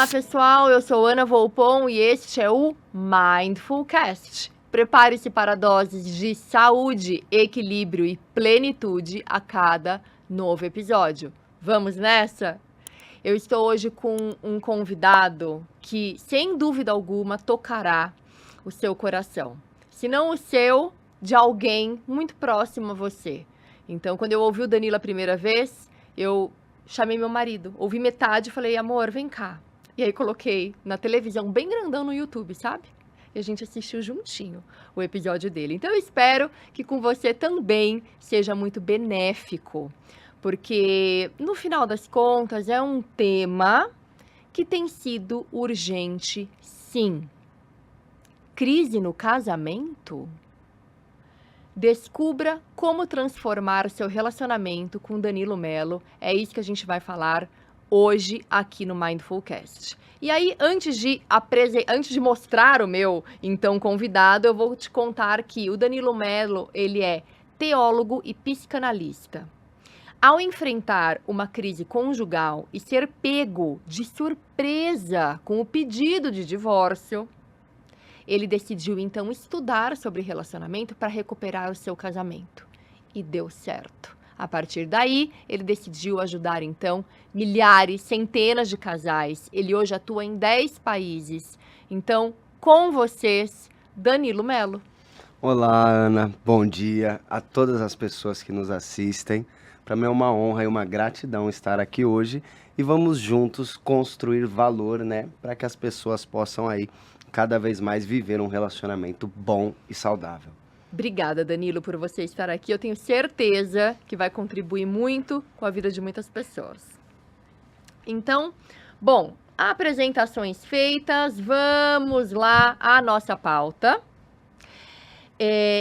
Olá, pessoal, eu sou Ana Volpon e este é o Mindfulcast. Prepare-se para doses de saúde, equilíbrio e plenitude a cada novo episódio. Vamos nessa? Eu estou hoje com um convidado que, sem dúvida alguma, tocará o seu coração. Se não o seu, de alguém muito próximo a você. Então, quando eu ouvi o Danilo a primeira vez, eu chamei meu marido, ouvi metade e falei, amor, vem cá. E aí coloquei na televisão, bem grandão no YouTube, sabe? E a gente assistiu juntinho o episódio dele. Então eu espero que com você também seja muito benéfico, porque no final das contas é um tema que tem sido urgente, sim. Crise no casamento? Descubra como transformar seu relacionamento com Danilo Mello. É isso que a gente vai falar hoje aqui no Mindfulcast. E aí, antes de mostrar o meu, então, convidado, eu vou te contar que o Danilo Mello, ele é teólogo e psicanalista. Ao enfrentar uma crise conjugal e ser pego de surpresa com o pedido de divórcio, ele decidiu, então, estudar sobre relacionamento para recuperar o seu casamento. E deu certo. A partir daí, ele decidiu ajudar, então, milhares, centenas de casais. Ele hoje atua em 10 países. Então, com vocês, Danilo Mello. Olá, Ana. Bom dia a todas as pessoas que nos assistem. Para mim é uma honra e uma gratidão estar aqui hoje. E vamos juntos construir valor, né? Para que as pessoas possam aí cada vez mais viver um relacionamento bom e saudável. Obrigada, Danilo, por você estar aqui. Eu tenho certeza que vai contribuir muito com a vida de muitas pessoas. Então, bom, apresentações feitas, vamos lá à nossa pauta.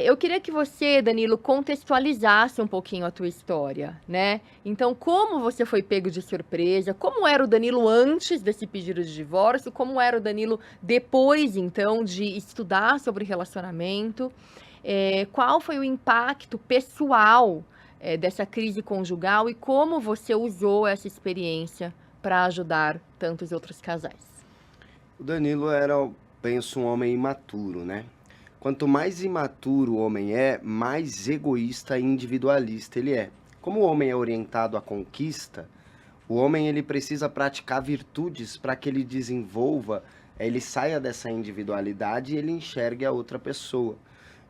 Eu queria que você, Danilo, contextualizasse um pouquinho a tua história, né? Então, como você foi pego de surpresa? Como era o Danilo antes desse pedido de divórcio? Como era o Danilo depois, então, de estudar sobre relacionamento? Qual foi o impacto pessoal dessa crise conjugal e como você usou essa experiência para ajudar tantos outros casais? O Danilo era, eu penso, um homem imaturo, né? Quanto mais imaturo o homem é, mais egoísta e individualista ele é. Como o homem é orientado à conquista, o homem ele precisa praticar virtudes para que ele desenvolva, ele saia dessa individualidade e ele enxergue a outra pessoa.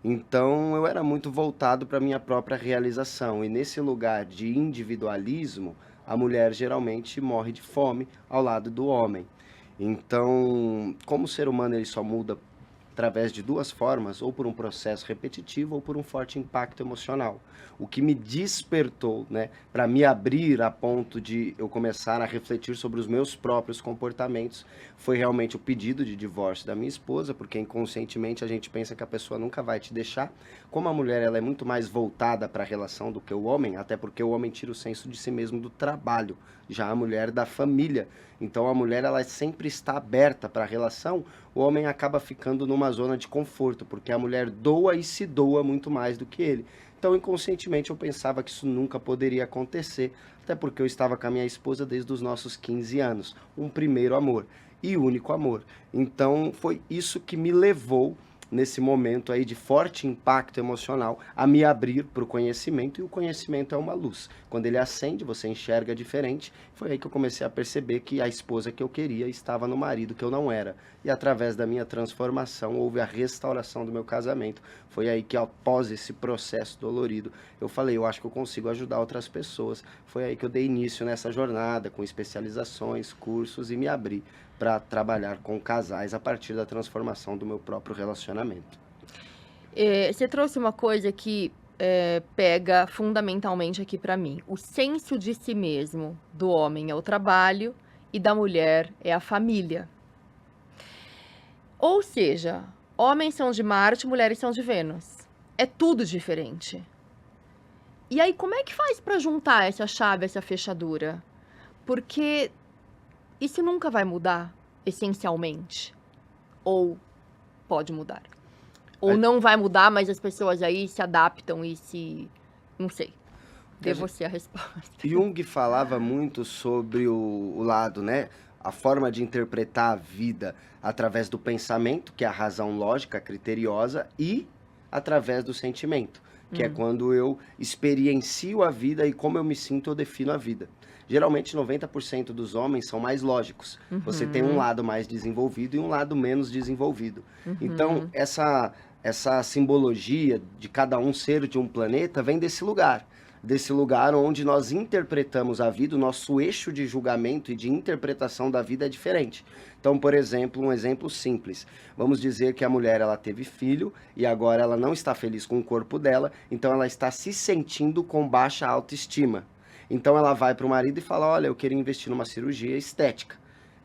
Então eu era muito voltado para a minha própria realização. E nesse lugar de individualismo, a mulher geralmente morre de fome ao lado do homem. Então, como o ser humano ele só muda através de duas formas, ou por um processo repetitivo ou por um forte impacto emocional. O que me despertou, né, para me abrir a ponto de eu começar a refletir sobre os meus próprios comportamentos, foi realmente o pedido de divórcio da minha esposa, porque inconscientemente a gente pensa que a pessoa nunca vai te deixar. Como a mulher ela é muito mais voltada para a relação do que o homem, até porque o homem tira o senso de si mesmo do trabalho, já a mulher da família. Então a mulher ela sempre está aberta para a relação, o homem acaba ficando numa zona de conforto, porque a mulher doa e se doa muito mais do que ele. Então, inconscientemente, eu pensava que isso nunca poderia acontecer, até porque eu estava com a minha esposa desde os nossos 15 anos, um primeiro amor e único amor. Então, foi isso que me levou, nesse momento aí de forte impacto emocional, a me abrir para o conhecimento, e o conhecimento é uma luz. Quando ele acende, você enxerga diferente. Foi aí que eu comecei a perceber que a esposa que eu queria estava no marido que eu não era. E através da minha transformação, houve a restauração do meu casamento. Foi aí que, após esse processo dolorido, eu falei, eu acho que eu consigo ajudar outras pessoas. Foi aí que eu dei início nessa jornada, com especializações, cursos, e me abri para trabalhar com casais a partir da transformação do meu próprio relacionamento. Você trouxe uma coisa que pega fundamentalmente aqui para mim. O senso de si mesmo do homem é o trabalho e da mulher é a família. Ou seja, homens são de Marte, mulheres são de Vênus. É tudo diferente. E aí, como é que faz para juntar essa chave, essa fechadura? Porque isso nunca vai mudar, essencialmente. Ou pode mudar. Ou não vai mudar, mas as pessoas aí se adaptam e se... Não sei. Dê você a resposta. Jung falava muito sobre o lado, né? a forma de interpretar a vida através do pensamento, que é a razão lógica, criteriosa, e através do sentimento, que é quando eu experiencio a vida e como eu me sinto, eu defino a vida. Geralmente, 90% dos homens são mais lógicos. Você tem um lado mais desenvolvido e um lado menos desenvolvido. Então, essa simbologia de cada um ser de um planeta vem desse lugar onde nós interpretamos a vida, o nosso eixo de julgamento e de interpretação da vida é diferente. Então, por exemplo, um exemplo simples. Vamos dizer que a mulher ela teve filho e agora ela não está feliz com o corpo dela, então ela está se sentindo com baixa autoestima. Então ela vai para o marido e fala, olha, eu queria investir numa cirurgia estética.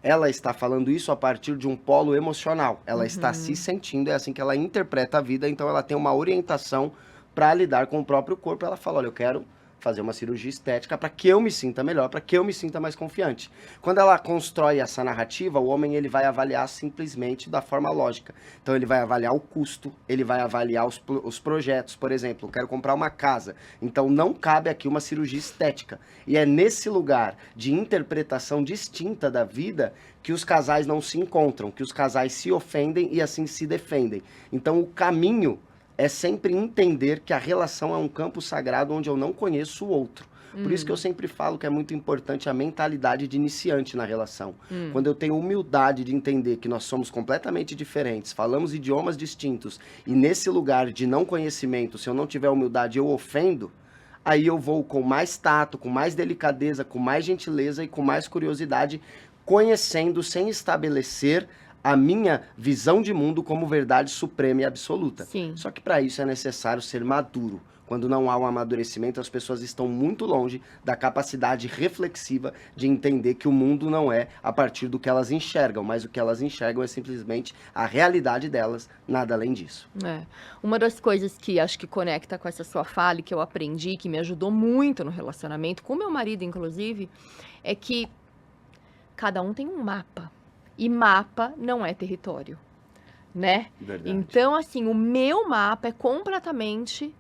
Ela está falando isso a partir de um polo emocional. Ela está se sentindo, é assim que ela interpreta a vida, então ela tem uma orientação para lidar com o próprio corpo. Ela fala, olha, eu quero fazer uma cirurgia estética para que eu me sinta melhor, para que eu me sinta mais confiante. Quando ela constrói essa narrativa, o homem ele vai avaliar simplesmente da forma lógica. Então ele vai avaliar o custo, ele vai avaliar os projetos. Por exemplo, eu quero comprar uma casa, então não cabe aqui uma cirurgia estética. E é nesse lugar de interpretação distinta da vida que os casais não se encontram, que os casais se ofendem e assim se defendem. Então o caminho é sempre entender que a relação é um campo sagrado onde eu não conheço o outro. Por isso que eu sempre falo que é muito importante a mentalidade de iniciante na relação. Quando eu tenho humildade de entender que nós somos completamente diferentes, falamos idiomas distintos, e nesse lugar de não conhecimento, se eu não tiver humildade, eu ofendo, aí eu vou com mais tato, com mais delicadeza, com mais gentileza e com mais curiosidade, conhecendo sem estabelecer a minha visão de mundo como verdade suprema e absoluta. Sim. Só que para isso é necessário ser maduro. Quando não há um amadurecimento, as pessoas estão muito longe da capacidade reflexiva de entender que o mundo não é a partir do que elas enxergam, mas o que elas enxergam é simplesmente a realidade delas, nada além disso. É. Uma das coisas que acho que conecta com essa sua fala e que eu aprendi, que me ajudou muito no relacionamento, com meu marido, inclusive, é que cada um tem um mapa. E mapa não é território, né? Verdade. Então, assim, o meu mapa é completamente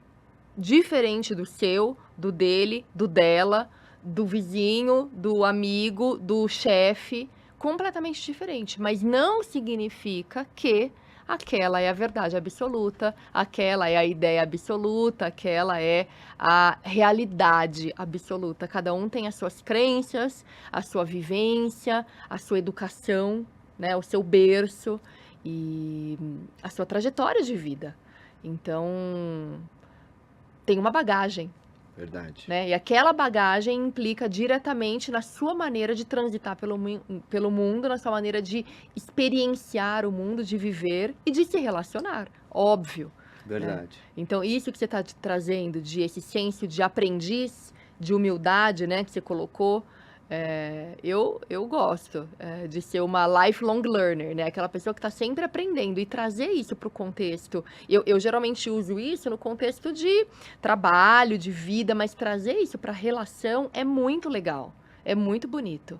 diferente do seu, do dele, do dela, do vizinho, do amigo, do chefe, completamente diferente. Mas não significa que aquela é a verdade absoluta, aquela é a ideia absoluta, aquela é a realidade absoluta. Cada um tem as suas crenças, a sua vivência, a sua educação, né, o seu berço e a sua trajetória de vida. Então, tem uma bagagem, Verdade. né? E aquela bagagem implica diretamente na sua maneira de transitar pelo mundo, na sua maneira de experienciar o mundo, de viver e de se relacionar, óbvio. Verdade. Então, isso que você está trazendo, de esse senso de aprendiz, de humildade, né, que você colocou, eu gosto de ser uma lifelong learner, né, aquela pessoa que está sempre aprendendo e trazer isso para o contexto. Eu geralmente uso isso no contexto de trabalho, de vida, mas trazer isso para relação é muito legal, é muito bonito.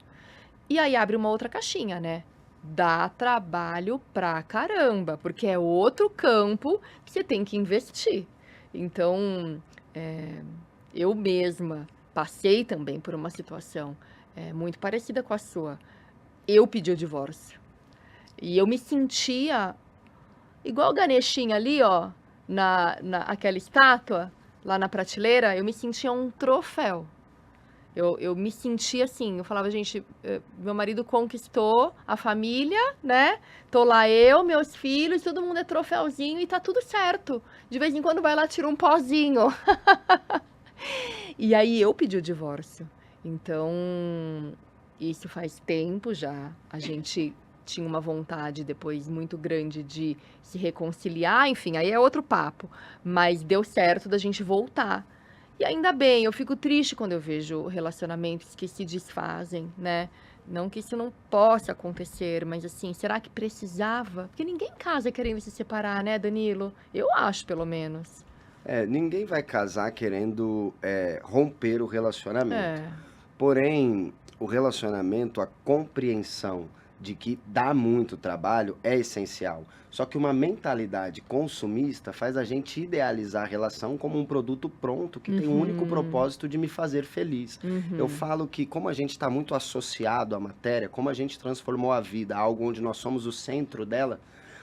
E aí abre uma outra caixinha, né? Dá trabalho pra caramba, porque é outro campo que você tem que investir. Então, eu mesma passei também por uma situação muito parecida com a sua. Eu pedi o divórcio. E eu me sentia igual o Ganeshinha ali, ó, aquela estátua, lá na prateleira, eu me sentia um troféu. Eu me sentia assim, eu falava, gente, meu marido conquistou a família, né? Tô lá eu, meus filhos, todo mundo é troféuzinho e tá tudo certo. De vez em quando vai lá, tira um pozinho. E aí eu pedi o divórcio. Então, isso faz tempo já. A gente tinha uma vontade depois muito grande de se reconciliar, enfim, aí é outro papo. Mas deu certo da gente voltar. E ainda bem, eu fico triste quando eu vejo relacionamentos que se desfazem, né? Não que isso não possa acontecer, mas assim, será que precisava? Porque ninguém casa querendo se separar, né, Danilo? Eu acho, pelo menos. Ninguém vai casar querendo romper o relacionamento. É. Porém, o relacionamento, a compreensão de que dá muito trabalho, é essencial. Só que uma mentalidade consumista faz a gente idealizar a relação como um produto pronto que tem o único Uhum. propósito de me fazer feliz. Eu Uhum. falo que como a gente está muito associado à matéria, como a gente transformou a vida, algo onde nós somos o centro dela,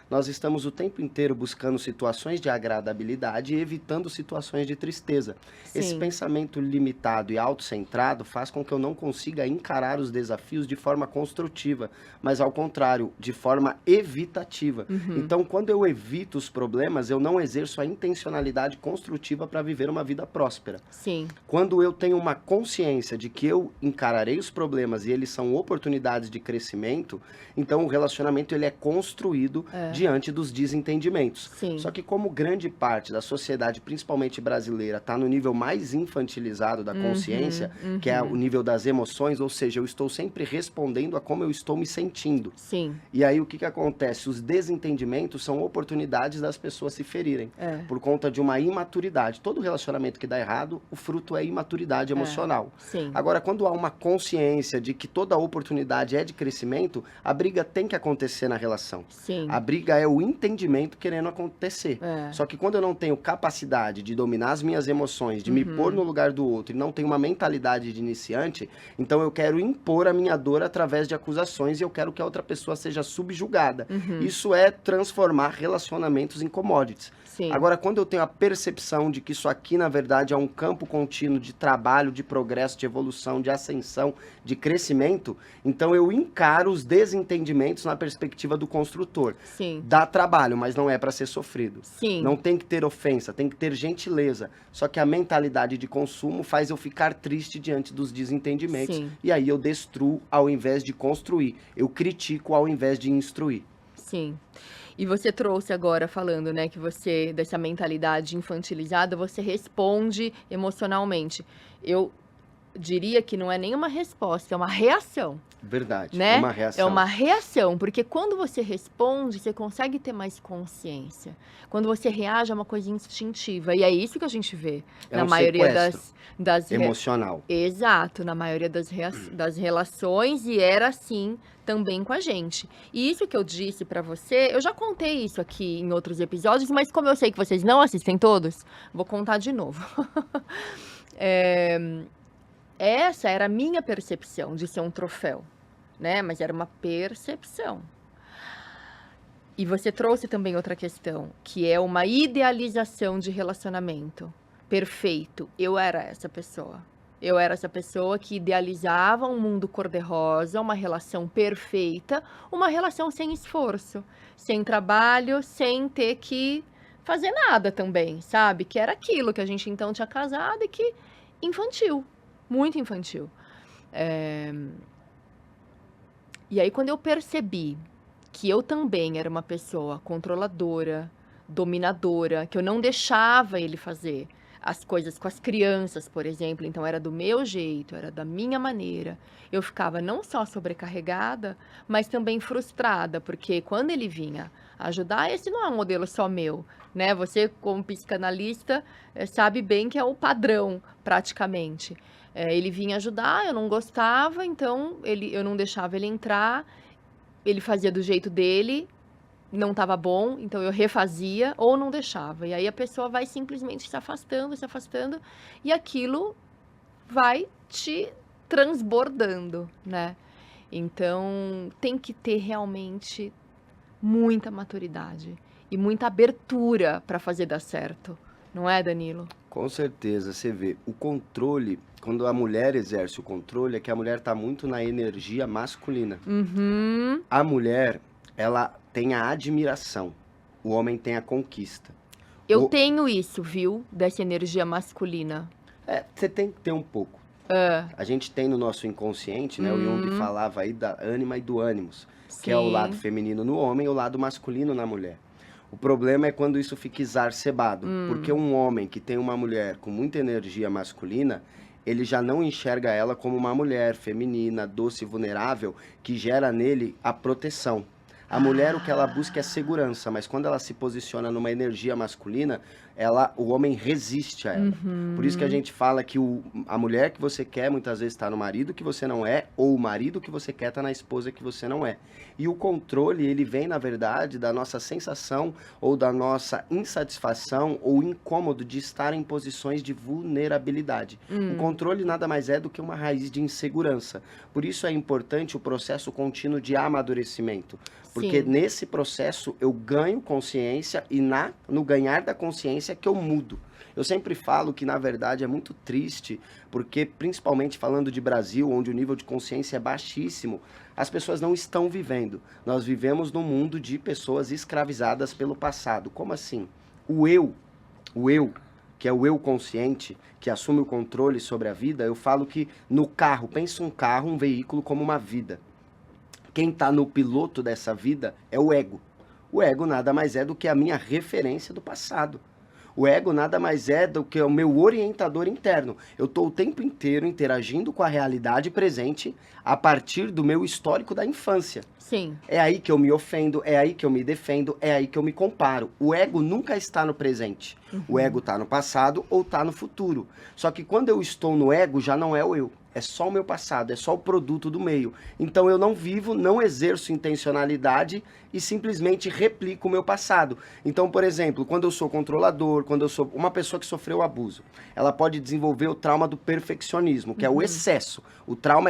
nós estamos o tempo inteiro buscando situações de agradabilidade e evitando situações de tristeza. Esse Sim. pensamento limitado e autocentrado faz com que eu não consiga encarar os desafios de forma construtiva, mas ao contrário, de forma evitativa. Uhum. Então, quando eu evito os problemas, eu não exerço a intencionalidade construtiva para viver uma vida próspera. Sim. Quando eu tenho uma consciência de que eu encararei os problemas e eles são oportunidades de crescimento, então o relacionamento ele é construído É. diante dos desentendimentos. Sim. Só que como grande parte da sociedade, principalmente brasileira, está no nível mais infantilizado da consciência, Uhum. que é o Uhum. nível das emoções, ou seja, eu estou sempre respondendo a como eu estou me sentindo. Sim. E aí o que que acontece? Os desentendimentos são oportunidades das pessoas se ferirem É. por conta de uma imaturidade. Todo relacionamento que dá errado, o fruto é imaturidade emocional. Sim. Agora, quando há uma consciência de que toda oportunidade é de crescimento, a briga tem que acontecer na relação. Sim. A briga é o entendimento querendo acontecer. É. Só que quando eu não tenho capacidade de dominar as minhas emoções, de me pôr no lugar do outro e não tenho uma mentalidade de iniciante, então eu quero impor a minha dor através de acusações e eu quero que a outra pessoa seja subjugada. Uhum. Isso é transformar relacionamentos em commodities. Sim. Agora, quando eu tenho a percepção de que isso aqui, na verdade, é um campo contínuo de trabalho, de progresso, de evolução, de ascensão, de crescimento, então eu encaro os desentendimentos na perspectiva do construtor. Sim. Dá trabalho, mas não é para ser sofrido. Sim. Não tem que ter ofensa, tem que ter gentileza. Só que a mentalidade de consumo faz eu ficar triste diante dos desentendimentos. Sim. E aí eu destruo ao invés de construir. Eu critico ao invés de instruir. Sim. E você trouxe agora falando, né, que você, dessa mentalidade infantilizada, você responde emocionalmente. Eu diria que não é nem uma resposta, é uma reação, Verdade. né? É uma reação. É uma reação, porque quando você responde, você consegue ter mais consciência. Quando você reage, é uma coisa instintiva. E é isso que a gente vê É na um maioria sequestro das emocional. Exato, na maioria das relações, e era assim também com a gente. E isso que eu disse pra você, eu já contei isso aqui em outros episódios, mas como eu sei que vocês não assistem todos, vou contar de novo. Essa era a minha percepção de ser um troféu, né? Mas era uma percepção. E você trouxe também outra questão, que é uma idealização de relacionamento perfeito. Eu era essa pessoa. Eu era essa pessoa que idealizava um mundo cor-de-rosa, uma relação perfeita, uma relação sem esforço, sem trabalho, sem ter que fazer nada também, sabe? Que era aquilo que a gente então tinha casado e que infantil, muito infantil. E aí quando eu percebi que eu também era uma pessoa controladora, dominadora, que eu não deixava ele fazer as coisas com as crianças, por exemplo, então era do meu jeito, era da minha maneira. Eu ficava não só sobrecarregada, mas também frustrada, porque quando ele vinha ajudar, esse não é um modelo só meu, né? Você, como psicanalista, sabe bem que é o padrão, praticamente. Ele vinha ajudar, eu não gostava, então eu não deixava ele entrar, ele fazia do jeito dele, não estava bom, então eu refazia ou não deixava. E aí a pessoa vai simplesmente se afastando, e aquilo vai te transbordando, né? Então tem que ter realmente muita maturidade e muita abertura para fazer dar certo, não é, Danilo? Com certeza, você vê, o controle, quando a mulher exerce o controle, é que a mulher está muito na energia masculina. Uhum. A mulher, ela tem a admiração, o homem tem a conquista. Eu O- tenho isso, viu? Dessa energia masculina. Você tem que ter um pouco. A gente tem no nosso inconsciente, né? O Jung falava aí da ânima e do ânimos, que é o Sim. lado feminino no homem e o lado masculino na mulher. O problema é quando isso fica exacerbado, porque um homem que tem uma mulher com muita energia masculina, ele já não enxerga ela como uma mulher feminina, doce e vulnerável, que gera nele a proteção. A mulher, o que ela busca é segurança, mas quando ela se posiciona numa energia masculina, o homem resiste a ela. Por isso que a gente fala que a mulher que você quer muitas vezes está no marido que você não é, ou o marido que você quer está na esposa que você não é. E o controle, ele vem, na verdade, da nossa sensação ou da nossa insatisfação ou incômodo de estar em posições de vulnerabilidade. O controle nada mais é do que uma raiz de insegurança. Por isso é importante o processo contínuo de amadurecimento. Porque Sim. nesse processo eu ganho consciência e no ganhar da consciência que eu mudo. Eu sempre falo que, na verdade, é muito triste, porque, principalmente falando de Brasil, onde o nível de consciência é baixíssimo, as pessoas não estão vivendo. Nós vivemos num mundo de pessoas escravizadas pelo passado. Como assim? O eu, que é o eu consciente, que assume o controle sobre a vida, eu falo que no carro, pensa um carro, um veículo como uma vida. Quem está no piloto dessa vida é o ego. O ego nada mais é do que a minha referência do passado. O ego nada mais é do que o meu orientador interno. Eu estou o tempo inteiro interagindo com a realidade presente a partir do meu histórico da infância. Sim. É aí que eu me ofendo, é aí que eu me defendo, é aí que eu me comparo. O ego nunca está no presente. O ego está no passado ou está no futuro. Só que quando eu estou no ego, já não é o eu. É só o meu passado, é só o produto do meio. Então eu não vivo, não exerço intencionalidade e simplesmente replico o meu passado. Então, por exemplo, quando eu sou controlador, quando eu sou uma pessoa que sofreu abuso, ela pode desenvolver o trauma do perfeccionismo, que é o excesso. O trauma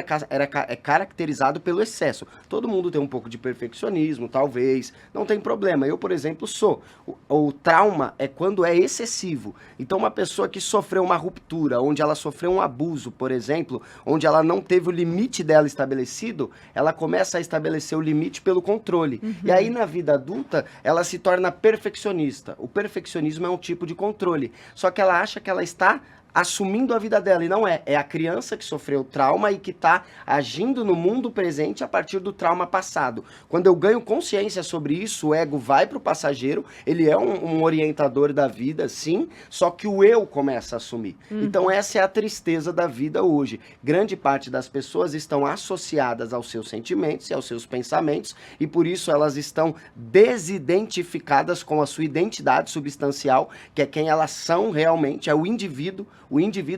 é caracterizado pelo excesso. Todo mundo tem um pouco de perfeccionismo, talvez, não tem problema. Eu, por exemplo, sou. O trauma é quando é excessivo. Então, uma pessoa que sofreu uma ruptura, onde ela sofreu um abuso, por exemplo, onde ela não teve o limite dela estabelecido, ela começa a estabelecer o limite pelo controle. E aí, na vida adulta, ela se torna perfeccionista. O perfeccionismo é um tipo de controle. Só que ela acha que ela está assumindo a vida dela, e não é. É a criança que sofreu trauma e que está agindo no mundo presente a partir do trauma passado. Quando eu ganho consciência sobre isso, o ego vai para o passageiro, ele é um orientador da vida, sim, só que o eu começa a assumir. Então essa é a tristeza da vida hoje. Grande parte das pessoas estão associadas aos seus sentimentos e aos seus pensamentos, e por isso elas estão desidentificadas com a sua identidade substancial, que é quem elas são realmente, é o indivíduo,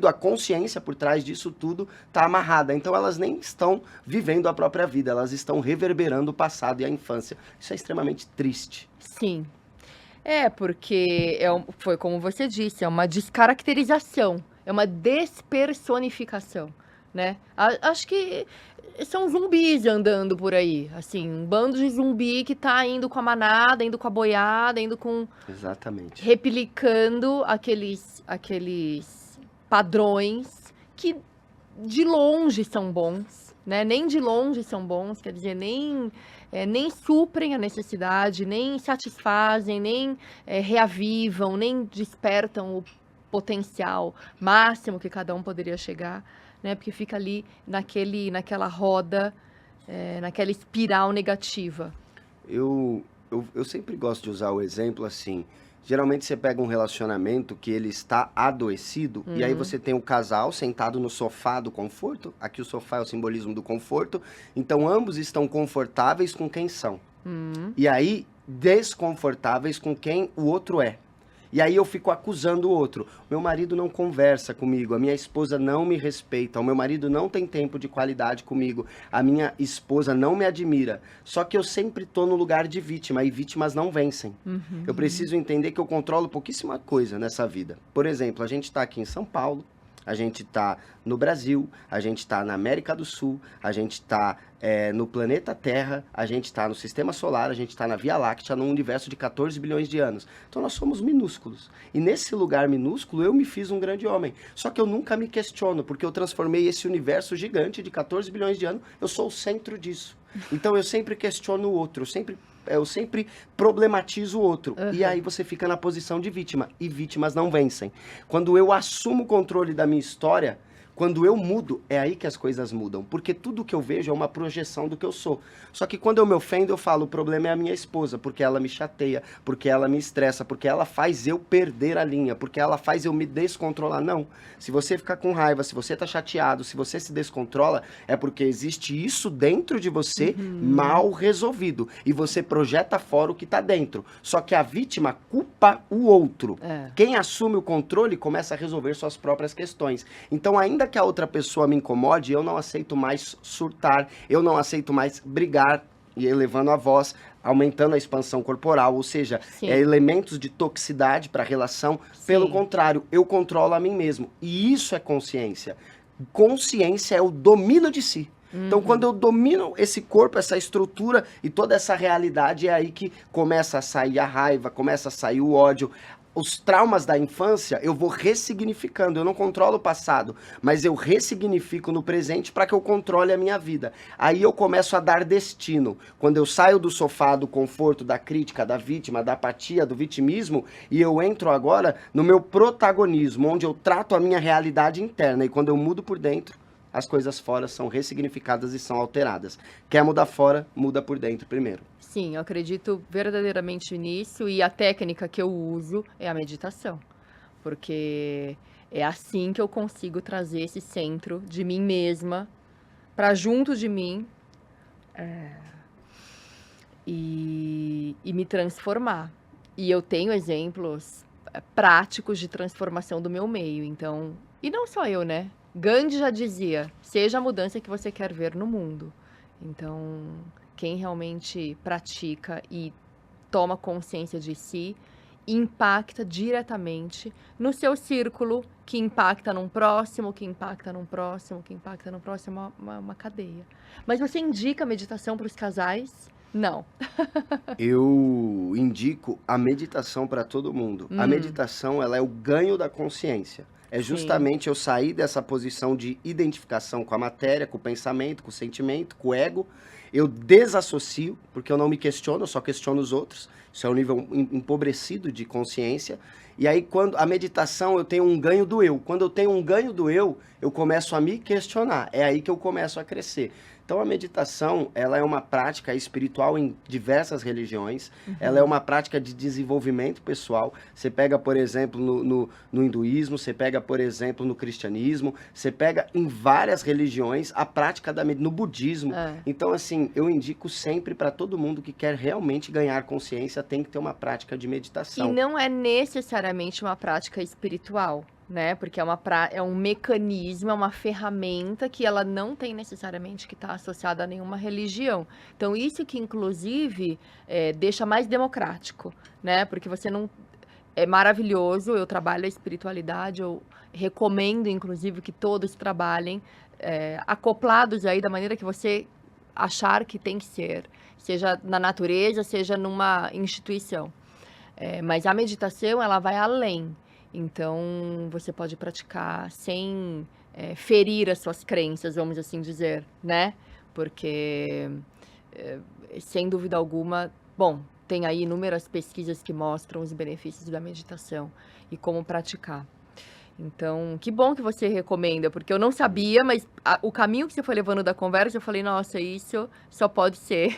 a consciência por trás disso tudo está amarrada. Então elas nem estão vivendo a própria vida, elas estão reverberando o passado e a infância. Isso é extremamente triste. Sim. Porque foi como você disse, é uma descaracterização, é uma despersonificação, né? Acho que são zumbis andando por aí, assim, um bando de zumbi que tá indo com a manada, indo com a boiada, indo com... Exatamente. replicando aqueles padrões que de longe são bons, né? Nem de longe são bons, quer dizer, nem suprem a necessidade, nem satisfazem, nem reavivam, nem despertam o potencial máximo que cada um poderia chegar, né? Porque fica ali naquela roda, naquela espiral negativa. Eu sempre gosto de usar o exemplo assim. Geralmente você pega um relacionamento que ele está adoecido, e aí você tem o casal sentado no sofá do conforto. Aqui o sofá é o simbolismo do conforto. Então ambos estão confortáveis com quem são. E aí desconfortáveis com quem o outro é. E aí eu fico acusando o outro. Meu marido não conversa comigo, a minha esposa não me respeita, o meu marido não tem tempo de qualidade comigo, a minha esposa não me admira. Só que eu sempre tô no lugar de vítima, e vítimas não vencem. Eu preciso entender que eu controlo pouquíssima coisa nessa vida. Por exemplo, a gente tá aqui em São Paulo, a gente está no Brasil, a gente está na América do Sul, a gente está no planeta Terra, a gente está no Sistema Solar, a gente está na Via Láctea, num universo de 14 bilhões de anos. Então nós somos minúsculos. E nesse lugar minúsculo eu me fiz um grande homem. Só que eu nunca me questiono, porque eu transformei esse universo gigante de 14 bilhões de anos, eu sou o centro disso. Então eu sempre questiono o outro, eu sempre problematizo o outro. E aí você fica na posição de vítima. E vítimas não vencem. Quando eu assumo o controle da minha história, Quando eu mudo, é aí que as coisas mudam. Porque tudo que eu vejo é uma projeção do que eu sou. Só que quando eu me ofendo, eu falo, o problema é a minha esposa, porque ela me chateia, porque ela me estressa, porque ela faz eu perder a linha, porque ela faz eu me descontrolar. Não. Se você ficar com raiva, se você tá chateado, se você se descontrola, é porque existe isso dentro de você mal resolvido. E você projeta fora o que tá dentro. Só que a vítima culpa o outro. É. Quem assume o controle começa a resolver suas próprias questões. Então, ainda que a outra pessoa me incomode, eu não aceito mais surtar, eu não aceito mais brigar e elevando a voz, aumentando a expansão corporal, ou seja, Sim. elementos de toxicidade para a relação. Pelo Sim. contrário, eu controlo a mim mesmo. E isso é consciência. Consciência é o domínio de si. Então, quando eu domino esse corpo, essa estrutura e toda essa realidade, é aí que começa a sair a raiva, começa a sair o ódio. Os traumas da infância, eu vou ressignificando. Eu não controlo o passado, mas eu ressignifico no presente para que eu controle a minha vida. Aí eu começo a dar destino. Quando eu saio do sofá, do conforto, da crítica, da vítima, da apatia, do vitimismo, e eu entro agora no meu protagonismo, onde eu trato a minha realidade interna. E quando eu mudo por dentro, as coisas fora são ressignificadas e são alteradas. Quer mudar fora, muda por dentro primeiro. Sim, eu acredito verdadeiramente nisso e a técnica que eu uso é a meditação, porque é assim que eu consigo trazer esse centro de mim mesma para junto de mim e me transformar. E eu tenho exemplos práticos de transformação do meu meio, então, e não só eu, né? Gandhi já dizia, seja a mudança que você quer ver no mundo. Então, quem realmente pratica e toma consciência de si, impacta diretamente no seu círculo, que impacta num próximo, que impacta num próximo, que impacta num próximo, uma cadeia. Mas você indica meditação para os casais? Não. Eu indico a meditação para todo mundo. A meditação, ela é o ganho da consciência. É justamente eu sair dessa posição de identificação com a matéria, com o pensamento, com o sentimento, com o ego. Eu desassocio, porque eu não me questiono, eu só questiono os outros. Isso é um nível empobrecido de consciência. E aí, quando a meditação, eu tenho um ganho do eu. Quando eu tenho um ganho do eu começo a me questionar. É aí que eu começo a crescer. Então, a meditação, ela é uma prática espiritual em diversas religiões. Ela é uma prática de desenvolvimento pessoal. Você pega, por exemplo, no hinduísmo, você pega, por exemplo, no cristianismo, você pega em várias religiões a prática da meditação, no budismo. Então, assim, eu indico sempre para todo mundo que quer realmente ganhar consciência, tem que ter uma prática de meditação. E não é necessariamente uma prática espiritual, né? Porque é um mecanismo, é uma ferramenta que ela não tem necessariamente que estar associada a nenhuma religião. Então, isso que, inclusive, deixa mais democrático, né? Porque você não... É maravilhoso, eu trabalho a espiritualidade, eu recomendo, inclusive, que todos trabalhem acoplados aí da maneira que você achar que tem que ser. Seja na natureza, seja numa instituição. Mas a meditação, ela vai além. Então, você pode praticar sem ferir as suas crenças, vamos assim dizer, né? Porque, sem dúvida alguma, bom, tem aí inúmeras pesquisas que mostram os benefícios da meditação e como praticar. Então, que bom que você recomenda, porque eu não sabia, mas o caminho que você foi levando da conversa, eu falei, nossa, isso só pode ser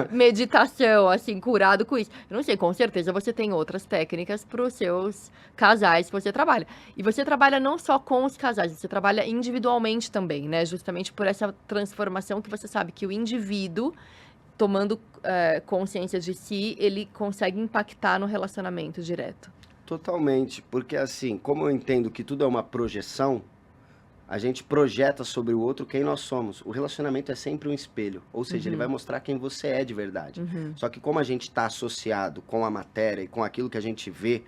meditação, assim, curado com isso. Eu não sei, com certeza você tem outras técnicas para os seus casais que você trabalha. E você trabalha não só com os casais, você trabalha individualmente também, né? Justamente por essa transformação que você sabe que o indivíduo, tomando consciência de si, ele consegue impactar no relacionamento direto. Totalmente, porque assim, como eu entendo que tudo é uma projeção, a gente projeta sobre o outro quem nós somos. O relacionamento é sempre um espelho, ou seja, ele vai mostrar quem você é de verdade. Só que como a gente está associado com a matéria e com aquilo que a gente vê,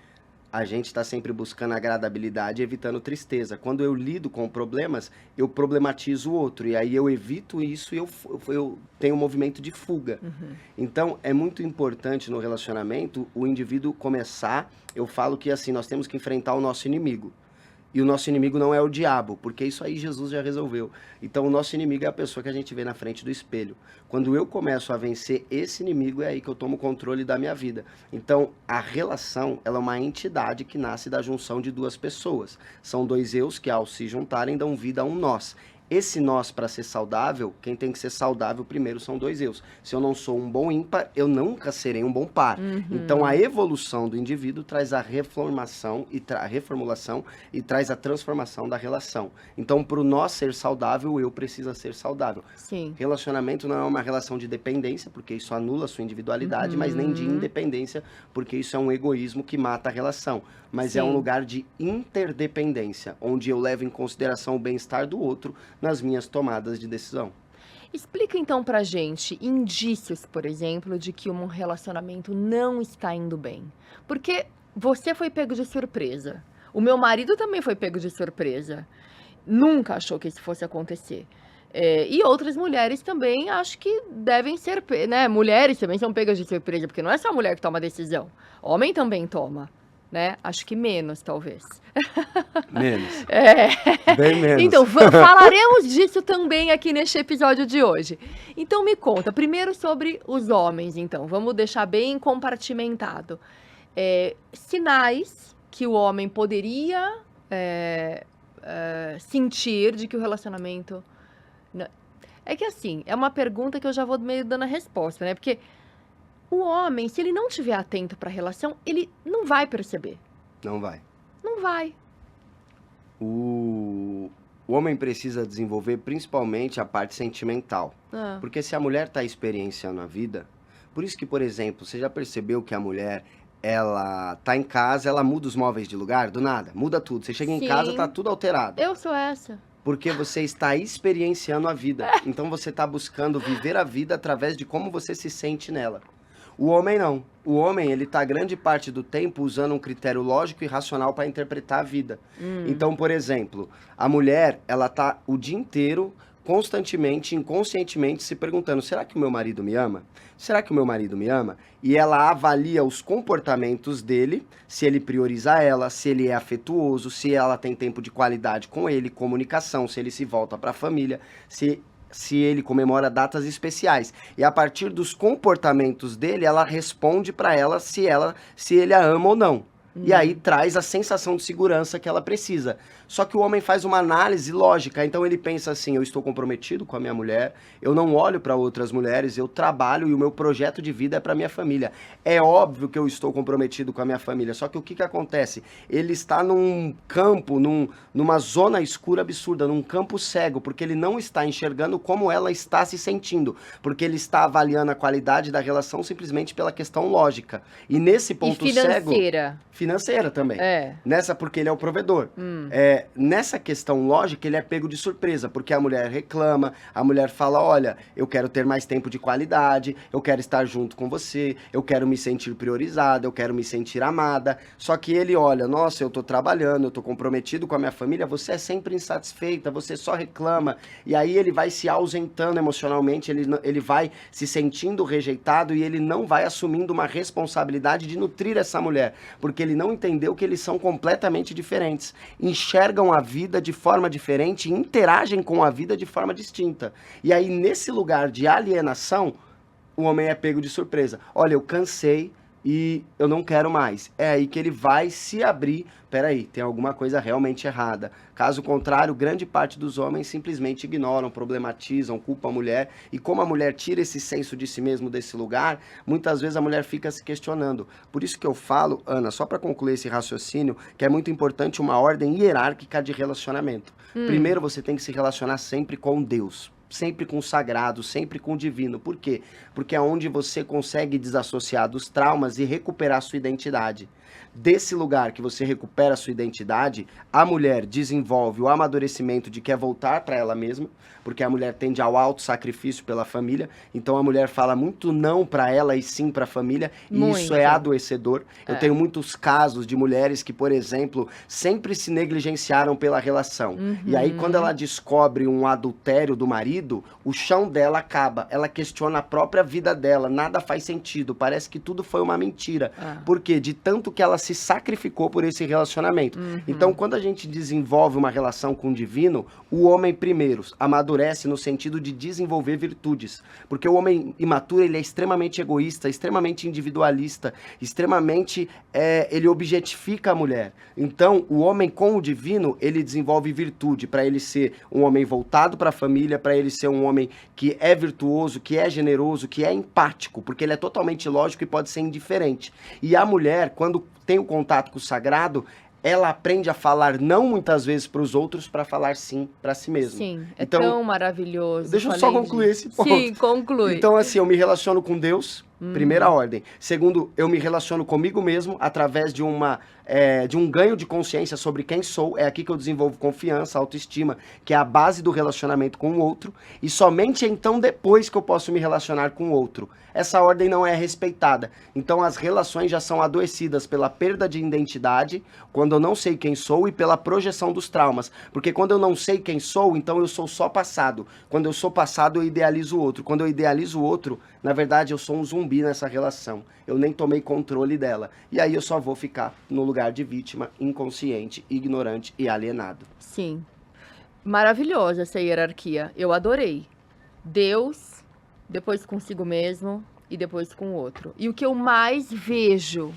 a gente está sempre buscando agradabilidade e evitando tristeza. Quando eu lido com problemas, eu problematizo o outro. E aí eu evito isso e eu tenho um movimento de fuga. Então, é muito importante no relacionamento o indivíduo começar... Eu falo que assim, nós temos que enfrentar o nosso inimigo. E o nosso inimigo não é o diabo, porque isso aí Jesus já resolveu. Então o nosso inimigo é a pessoa que a gente vê na frente do espelho. Quando eu começo a vencer esse inimigo, é aí que eu tomo controle da minha vida. Então a relação, ela é uma entidade que nasce da junção de duas pessoas. São dois eus que ao se juntarem dão vida a um nós. Esse nós, para ser saudável, quem tem que ser saudável primeiro são dois eus. Se eu não sou um bom ímpar, eu nunca serei um bom par. Então a evolução do indivíduo traz a reformulação e traz a transformação da relação. Então para o nós ser saudável, eu preciso ser saudável. Sim. Relacionamento não é uma relação de dependência, porque isso anula a sua individualidade, mas nem de independência, porque isso é um egoísmo que mata a relação. Mas é um lugar de interdependência, onde eu levo em consideração o bem-estar do outro nas minhas tomadas de decisão. Explica então pra gente indícios, por exemplo, de que um relacionamento não está indo bem. Porque você foi pego de surpresa. O meu marido também foi pego de surpresa. Nunca achou que isso fosse acontecer. E outras mulheres também acho que devem ser, né? Mulheres também são pegas de surpresa, porque não é só a mulher que toma decisão. Homem também toma. Né? Acho que menos, talvez. Menos. Bem menos. Então, falaremos disso também aqui neste episódio de hoje. Então, me conta, primeiro sobre os homens, então. Vamos deixar bem compartimentado. Sinais que o homem poderia sentir de que o relacionamento... É que assim, é uma pergunta que eu já vou meio dando a resposta, né? Porque... o homem, se ele não estiver atento para a relação, ele não vai perceber. Não vai. Não vai. O homem precisa desenvolver principalmente a parte sentimental. Porque se a mulher está experienciando a vida... Por isso que, por exemplo, você já percebeu que a mulher, ela tá em casa, ela muda os móveis de lugar? Do nada, muda tudo. Você chega em casa, tá tudo alterado. Eu sou essa. Porque você está experienciando a vida. Então você está buscando viver a vida através de como você se sente nela. O homem não. O homem, ele tá grande parte do tempo usando um critério lógico e racional para interpretar a vida. Então, por exemplo, a mulher, ela tá o dia inteiro, constantemente, inconscientemente, se perguntando, será que o meu marido me ama? Será que o meu marido me ama? E ela avalia os comportamentos dele, se ele prioriza ela, se ele é afetuoso, se ela tem tempo de qualidade com ele, comunicação, se ele se volta para a família, se ele comemora datas especiais. E a partir dos comportamentos dele, ela responde para ela se ele a ama ou não. E aí traz a sensação de segurança que ela precisa. Só que o homem faz uma análise lógica, então ele pensa assim, eu estou comprometido com a minha mulher, eu não olho para outras mulheres, eu trabalho e o meu projeto de vida é para minha família. É óbvio que eu estou comprometido com a minha família, só que o que acontece? Ele está num campo, numa zona escura absurda, num campo cego, porque ele não está enxergando como ela está se sentindo, porque ele está avaliando a qualidade da relação simplesmente pela questão lógica. E nesse ponto cego... Financeira também. Nessa, porque ele é o provedor. Nessa questão lógica, ele é pego de surpresa, porque a mulher reclama, a mulher fala, olha, eu quero ter mais tempo de qualidade, eu quero estar junto com você, eu quero me sentir priorizada, eu quero me sentir amada. Só que ele olha, nossa, eu tô trabalhando, eu tô comprometido com a minha família, você é sempre insatisfeita, você só reclama. E aí ele vai se ausentando emocionalmente, ele vai se sentindo rejeitado e ele não vai assumindo uma responsabilidade de nutrir essa mulher, porque ele não entendeu que eles são completamente diferentes, enxergam a vida de forma diferente e interagem com a vida de forma distinta. E aí, nesse lugar de alienação, o homem é pego de surpresa. Olha, eu cansei e eu não quero mais. É aí que ele vai se abrir. Peraí, tem alguma coisa realmente errada. Caso contrário, grande parte dos homens simplesmente ignoram, problematizam, culpam a mulher. E como a mulher tira esse senso de si mesmo desse lugar, muitas vezes a mulher fica se questionando. Por isso que eu falo, Ana, só para concluir esse raciocínio, que é muito importante uma ordem hierárquica de relacionamento. Primeiro, você tem que se relacionar sempre com Deus. Sempre com o sagrado, sempre com o divino. Por quê? Porque é onde você consegue desassociar dos traumas e recuperar a sua identidade. Desse lugar que você recupera a sua identidade, a mulher desenvolve o amadurecimento de quer voltar para ela mesma, porque a mulher tende ao auto-sacrifício pela família, então a mulher fala muito não para ela e sim para a família, e isso é adoecedor. Eu tenho muitos casos de mulheres que, por exemplo, sempre se negligenciaram pela relação. E aí, quando ela descobre um adultério do marido, o chão dela acaba, ela questiona a própria vida dela, nada faz sentido, parece que tudo foi uma mentira. Porque de tanto que ela se sacrificou por esse relacionamento. Então, quando a gente desenvolve uma relação com o divino, o homem primeiro amadurece no sentido de desenvolver virtudes. Porque o homem imaturo, ele é extremamente egoísta, extremamente individualista, extremamente, ele objetifica a mulher. Então, o homem com o divino, ele desenvolve virtude para ele ser um homem voltado para a família, para ele ser um homem que é virtuoso, que é generoso, que é empático, porque ele é totalmente lógico e pode ser indiferente. E a mulher, quando tem o contato com o sagrado, ela aprende a falar não muitas vezes para os outros para falar sim para si mesma. Sim, é então, tão maravilhoso. Deixa eu só concluir esse ponto. Sim, conclui. Então, assim, eu me relaciono com Deus, primeira ordem. Segundo, eu me relaciono comigo mesmo através de um ganho de consciência sobre quem sou. É aqui que eu desenvolvo confiança, autoestima, que é a base do relacionamento com o outro. E somente então depois que eu posso me relacionar com o outro. Essa ordem não é respeitada. Então as relações já são adoecidas pela perda de identidade, quando eu não sei quem sou, e pela projeção dos traumas. Porque quando eu não sei quem sou, então eu sou só passado. Quando eu sou passado, eu idealizo o outro. Quando eu idealizo o outro, na verdade eu sou um zumbi nessa relação. Eu nem tomei controle dela. E aí eu só vou ficar no lugar de vítima, inconsciente, ignorante e alienado. Sim. Maravilhosa essa hierarquia. Eu adorei. Deus, depois consigo mesmo e depois com o outro. E o que eu mais vejo,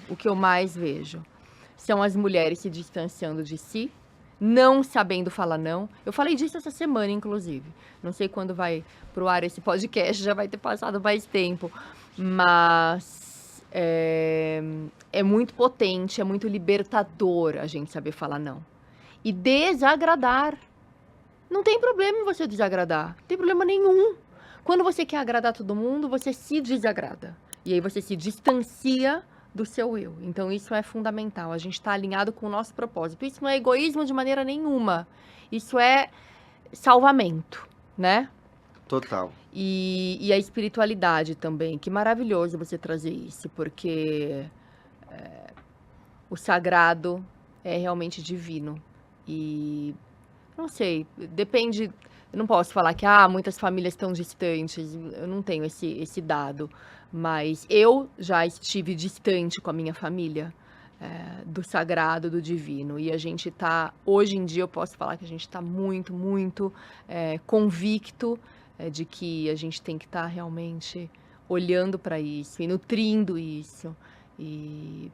são as mulheres se distanciando de si, não sabendo falar não. Eu falei disso essa semana, inclusive. Não sei quando vai pro ar esse podcast, já vai ter passado mais tempo. Mas é muito potente, é muito libertador a gente saber falar não. E desagradar. Não tem problema em você desagradar. Não tem problema nenhum. Quando você quer agradar todo mundo, você se desagrada. E aí você se distancia do seu eu. Então isso é fundamental. A gente está alinhado com o nosso propósito. Isso não é egoísmo de maneira nenhuma. Isso é salvamento, né? Total. E a espiritualidade também. Que maravilhoso você trazer isso, porque o sagrado é realmente divino. E não sei, depende. Eu não posso falar que muitas famílias estão distantes, eu não tenho esse dado, mas eu já estive distante com a minha família do sagrado, do divino, e a gente está, hoje em dia eu posso falar que a gente está muito, muito convicto de que a gente tem que estar realmente olhando para isso e nutrindo isso, e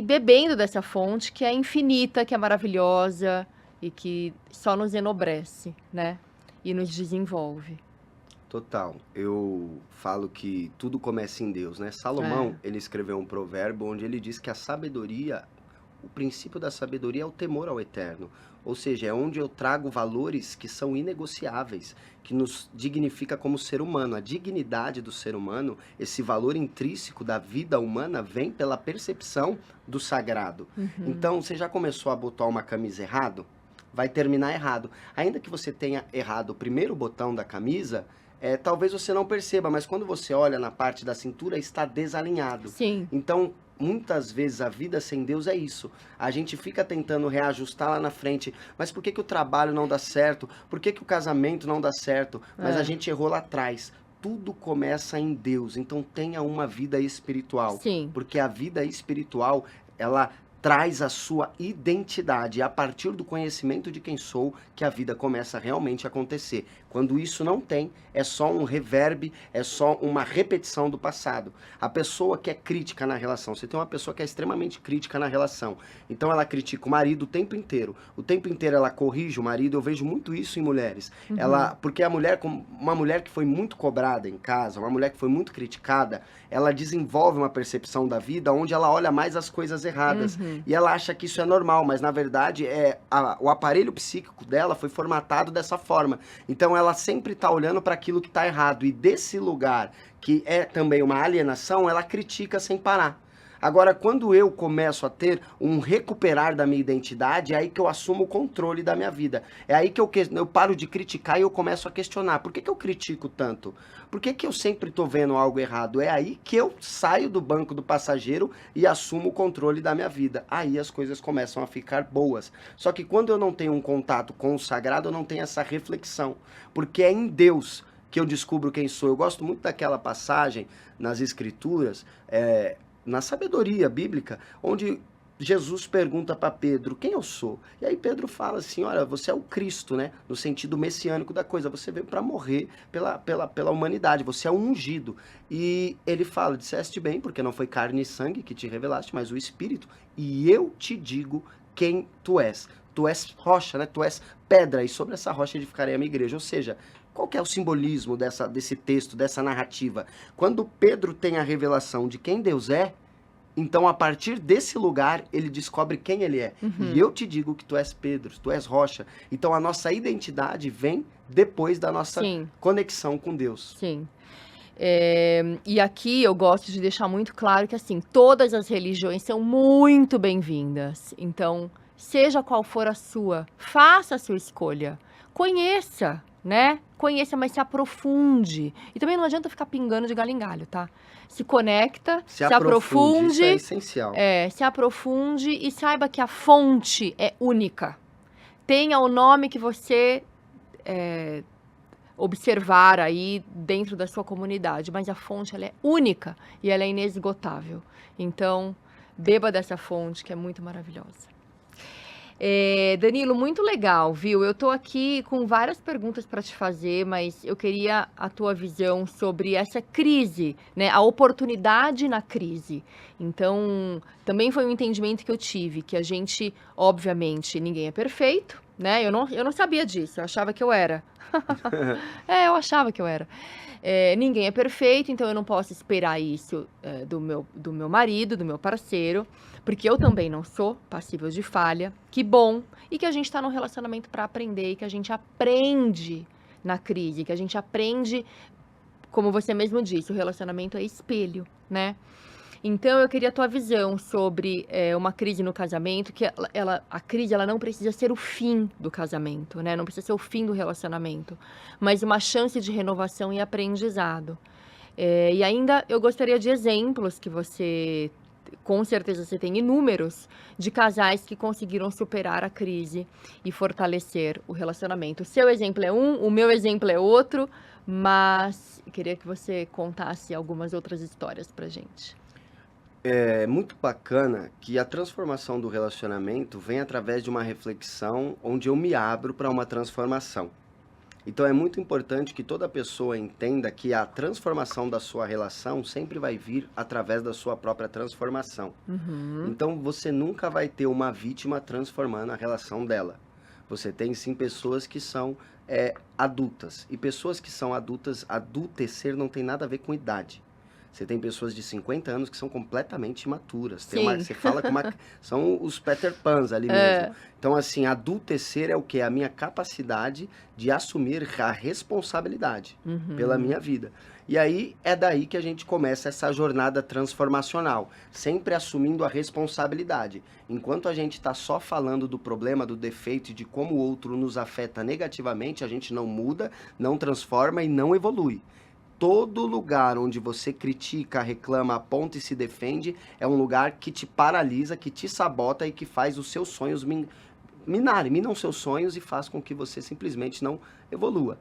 bebendo dessa fonte que é infinita, que é maravilhosa, e que só nos enobrece, né? E nos desenvolve. Total. Eu falo que tudo começa em Deus, né? Salomão, ele escreveu um provérbio onde ele diz que a sabedoria, o princípio da sabedoria é o temor ao eterno. Ou seja, é onde eu trago valores que são inegociáveis, que nos dignifica como ser humano. A dignidade do ser humano, esse valor intrínseco da vida humana, vem pela percepção do sagrado. Então, você já começou a botar uma camisa errado? Vai terminar errado. Ainda que você tenha errado o primeiro botão da camisa, talvez você não perceba, mas quando você olha na parte da cintura, está desalinhado. Sim. Então, muitas vezes a vida sem Deus é isso. A gente fica tentando reajustar lá na frente. Mas por que o trabalho não dá certo? Por que o casamento não dá certo? Mas a gente errou lá atrás. Tudo começa em Deus. Então tenha uma vida espiritual. Sim. Porque a vida espiritual, ela traz a sua identidade. É a partir do conhecimento de quem sou que a vida começa realmente a acontecer. Quando isso não tem, é só um reverb, é só uma repetição do passado. A pessoa que é crítica na relação, você tem uma pessoa que é extremamente crítica na relação, então ela critica o marido o tempo inteiro ela corrige o marido. Eu vejo muito isso em mulheres. Porque a mulher, uma mulher que foi muito cobrada em casa, uma mulher que foi muito criticada, ela desenvolve uma percepção da vida onde ela olha mais as coisas erradas. E ela acha que isso é normal, mas na verdade o aparelho psíquico dela foi formatado dessa forma. Então ela sempre está olhando para aquilo que está errado. E desse lugar, que é também uma alienação, ela critica sem parar. Agora, quando eu começo a ter um recuperar da minha identidade, é aí que eu assumo o controle da minha vida. É aí que eu paro de criticar e eu começo a questionar. Por que eu critico tanto? Por que eu sempre estou vendo algo errado? É aí que eu saio do banco do passageiro e assumo o controle da minha vida. Aí as coisas começam a ficar boas. Só que quando eu não tenho um contato com o sagrado, eu não tenho essa reflexão. Porque é em Deus que eu descubro quem sou. Eu gosto muito daquela passagem nas Escrituras, na sabedoria bíblica, onde Jesus pergunta para Pedro, quem eu sou? E aí Pedro fala assim, olha, você é o Cristo, né? No sentido messiânico da coisa, você veio para morrer pela humanidade, você é o ungido. E ele fala, disseste bem, porque não foi carne e sangue que te revelaste, mas o Espírito. E eu te digo quem tu és. Tu és rocha, né? Tu és pedra, e sobre essa rocha edificarei a minha igreja. Ou seja, qual que é o simbolismo desse texto, dessa narrativa? Quando Pedro tem a revelação de quem Deus é, então, a partir desse lugar, ele descobre quem ele é. E eu te digo que tu és Pedro, tu és rocha. Então, a nossa identidade vem depois da nossa Sim, conexão com Deus. sim. E aqui eu gosto de deixar muito claro que, assim, todas as religiões são muito bem-vindas. Então, seja qual for a sua, faça a sua escolha. Conheça, né? Conheça, mas se aprofunde. E também não adianta ficar pingando de galho em galho, tá? Se conecta, se Isso é aprofunde, essencial. se aprofunde e saiba que a fonte é única. Tenha o nome que você observar aí dentro da sua comunidade, mas a fonte ela é única e ela é inesgotável. Então, beba dessa fonte que é muito maravilhosa. Danilo, muito legal, viu? Eu tô aqui com várias perguntas para te fazer, mas eu queria a tua visão sobre essa crise, né? A oportunidade na crise. Então, também foi um entendimento que eu tive, que a gente, obviamente, ninguém é perfeito, né? Eu não sabia disso, eu achava que eu era. Eu achava que eu era. Ninguém é perfeito, então eu não posso esperar isso do meu marido, do meu parceiro, porque eu também não sou passível de falha. Que bom! E que a gente está num relacionamento para aprender, e que a gente aprende na crise, que a gente aprende, como você mesmo disse, o relacionamento é espelho, né? Então, eu queria a tua visão sobre uma crise no casamento, que a crise ela não precisa ser o fim do casamento, né? Não precisa ser o fim do relacionamento, mas uma chance de renovação e aprendizado. E ainda eu gostaria de exemplos que você, com certeza você tem inúmeros, de casais que conseguiram superar a crise e fortalecer o relacionamento. O seu exemplo é um, o meu exemplo é outro, mas eu queria que você contasse algumas outras histórias pra gente. É muito bacana que a transformação do relacionamento vem através de uma reflexão onde eu me abro para uma transformação. Então é muito importante que toda pessoa entenda que a transformação da sua relação sempre vai vir através da sua própria transformação. Uhum. Então você nunca vai ter uma vítima transformando a relação dela. Você tem sim pessoas que são adultas. E pessoas que são adultas, adultecer não tem nada a ver com idade. Você tem pessoas de 50 anos que são completamente imaturas. Sim. Você fala com uma... São os Peter Pans ali mesmo. Então, assim, adultecer é o quê? A minha capacidade de assumir a responsabilidade pela minha vida. E aí, é daí que a gente começa essa jornada transformacional. Sempre assumindo a responsabilidade. Enquanto a gente está só falando do problema, do defeito e de como o outro nos afeta negativamente, a gente não muda, não transforma e não evolui. Todo lugar onde você critica, reclama, aponta e se defende é um lugar que te paralisa, que te sabota e que faz os seus sonhos minam seus sonhos e faz com que você simplesmente não evolua.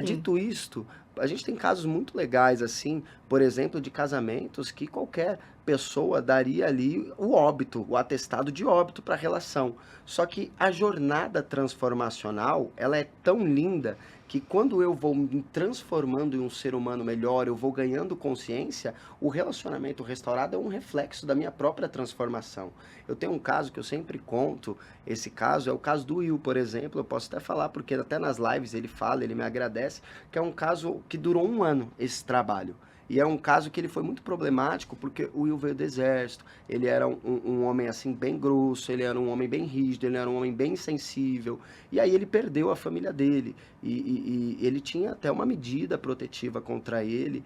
Dito isto, a gente tem casos muito legais, assim, por exemplo, de casamentos que qualquer pessoa daria ali o óbito, o atestado de óbito para a relação. Só que a jornada transformacional, ela é tão linda que quando eu vou me transformando em um ser humano melhor, eu vou ganhando consciência, o relacionamento restaurado é um reflexo da minha própria transformação. Eu tenho um caso que eu sempre conto, esse caso é o caso do Will, por exemplo, eu posso até falar, porque até nas lives ele fala, ele me agradece, que é um caso que durou 1 ano, esse trabalho. E é um caso que ele foi muito problemático, porque o Will veio do exército, ele era um homem assim bem grosso, ele era um homem bem rígido, ele era um homem bem insensível, e aí ele perdeu a família dele, e ele tinha até uma medida protetiva contra ele,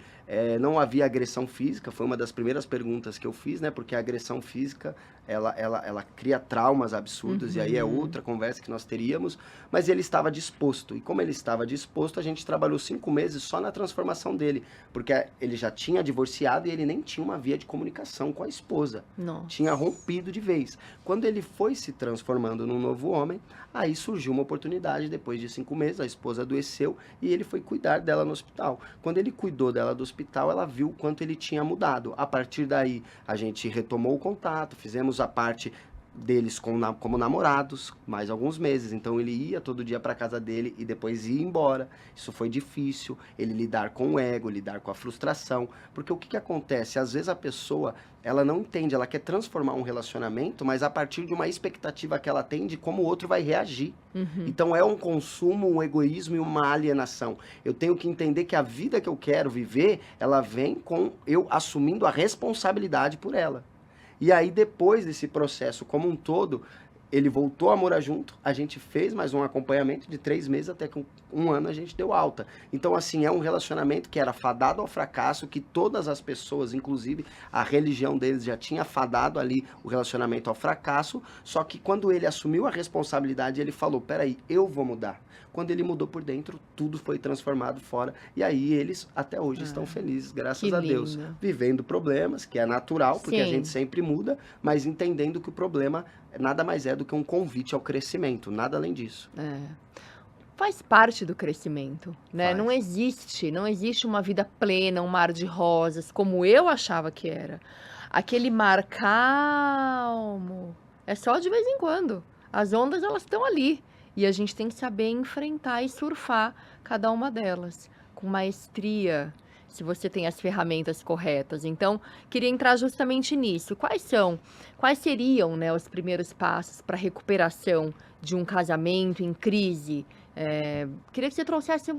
não havia agressão física, foi uma das primeiras perguntas que eu fiz, né, porque a agressão física ela cria traumas absurdos, e aí é outra conversa que nós teríamos, mas ele estava disposto. E como ele estava disposto, a gente trabalhou 5 meses só na transformação dele, porque ele já tinha divorciado e ele nem tinha uma via de comunicação com a esposa. Nossa. Tinha rompido de vez. Quando ele foi se transformando num novo homem, aí surgiu uma oportunidade, depois de 5 meses, a esposa adoeceu e ele foi cuidar dela no hospital. Quando ele cuidou dela do hospital, ela viu o quanto ele tinha mudado. A partir daí, a gente retomou o contato, fizemos a parte deles como namorados, mais alguns meses. Então ele ia todo dia para casa dele e depois ia embora. Isso foi difícil, ele lidar com o ego, lidar com a frustração, porque o que acontece? Às vezes a pessoa, ela não entende, ela quer transformar um relacionamento, mas a partir de uma expectativa que ela tem de como o outro vai reagir. Então é um consumo, um egoísmo e uma alienação. Eu tenho que entender que a vida que eu quero viver, ela vem com eu assumindo a responsabilidade por ela. E aí, depois desse processo como um todo, ele voltou a morar junto, a gente fez mais um acompanhamento de 3 meses, até que 1 ano a gente deu alta. Então, assim, é um relacionamento que era fadado ao fracasso, que todas as pessoas, inclusive a religião deles, já tinha fadado ali o relacionamento ao fracasso, só que quando ele assumiu a responsabilidade, ele falou, peraí, eu vou mudar. Quando ele mudou por dentro, tudo foi transformado fora. E aí eles até hoje estão felizes, graças a Deus. lindo. Vivendo problemas, que é natural, porque a Sim. gente sempre muda, mas entendendo que o problema nada mais é do que um convite ao crescimento, nada além disso. É. Faz parte do crescimento, né? Faz. Não existe uma vida plena, um mar de rosas, como eu achava que era. Aquele mar calmo é só de vez em quando. As ondas, elas estão ali. E a gente tem que saber enfrentar e surfar cada uma delas com maestria, se você tem as ferramentas corretas. Então, queria entrar justamente nisso. Quais seriam, né, os primeiros passos para a recuperação de um casamento em crise? Queria que você trouxesse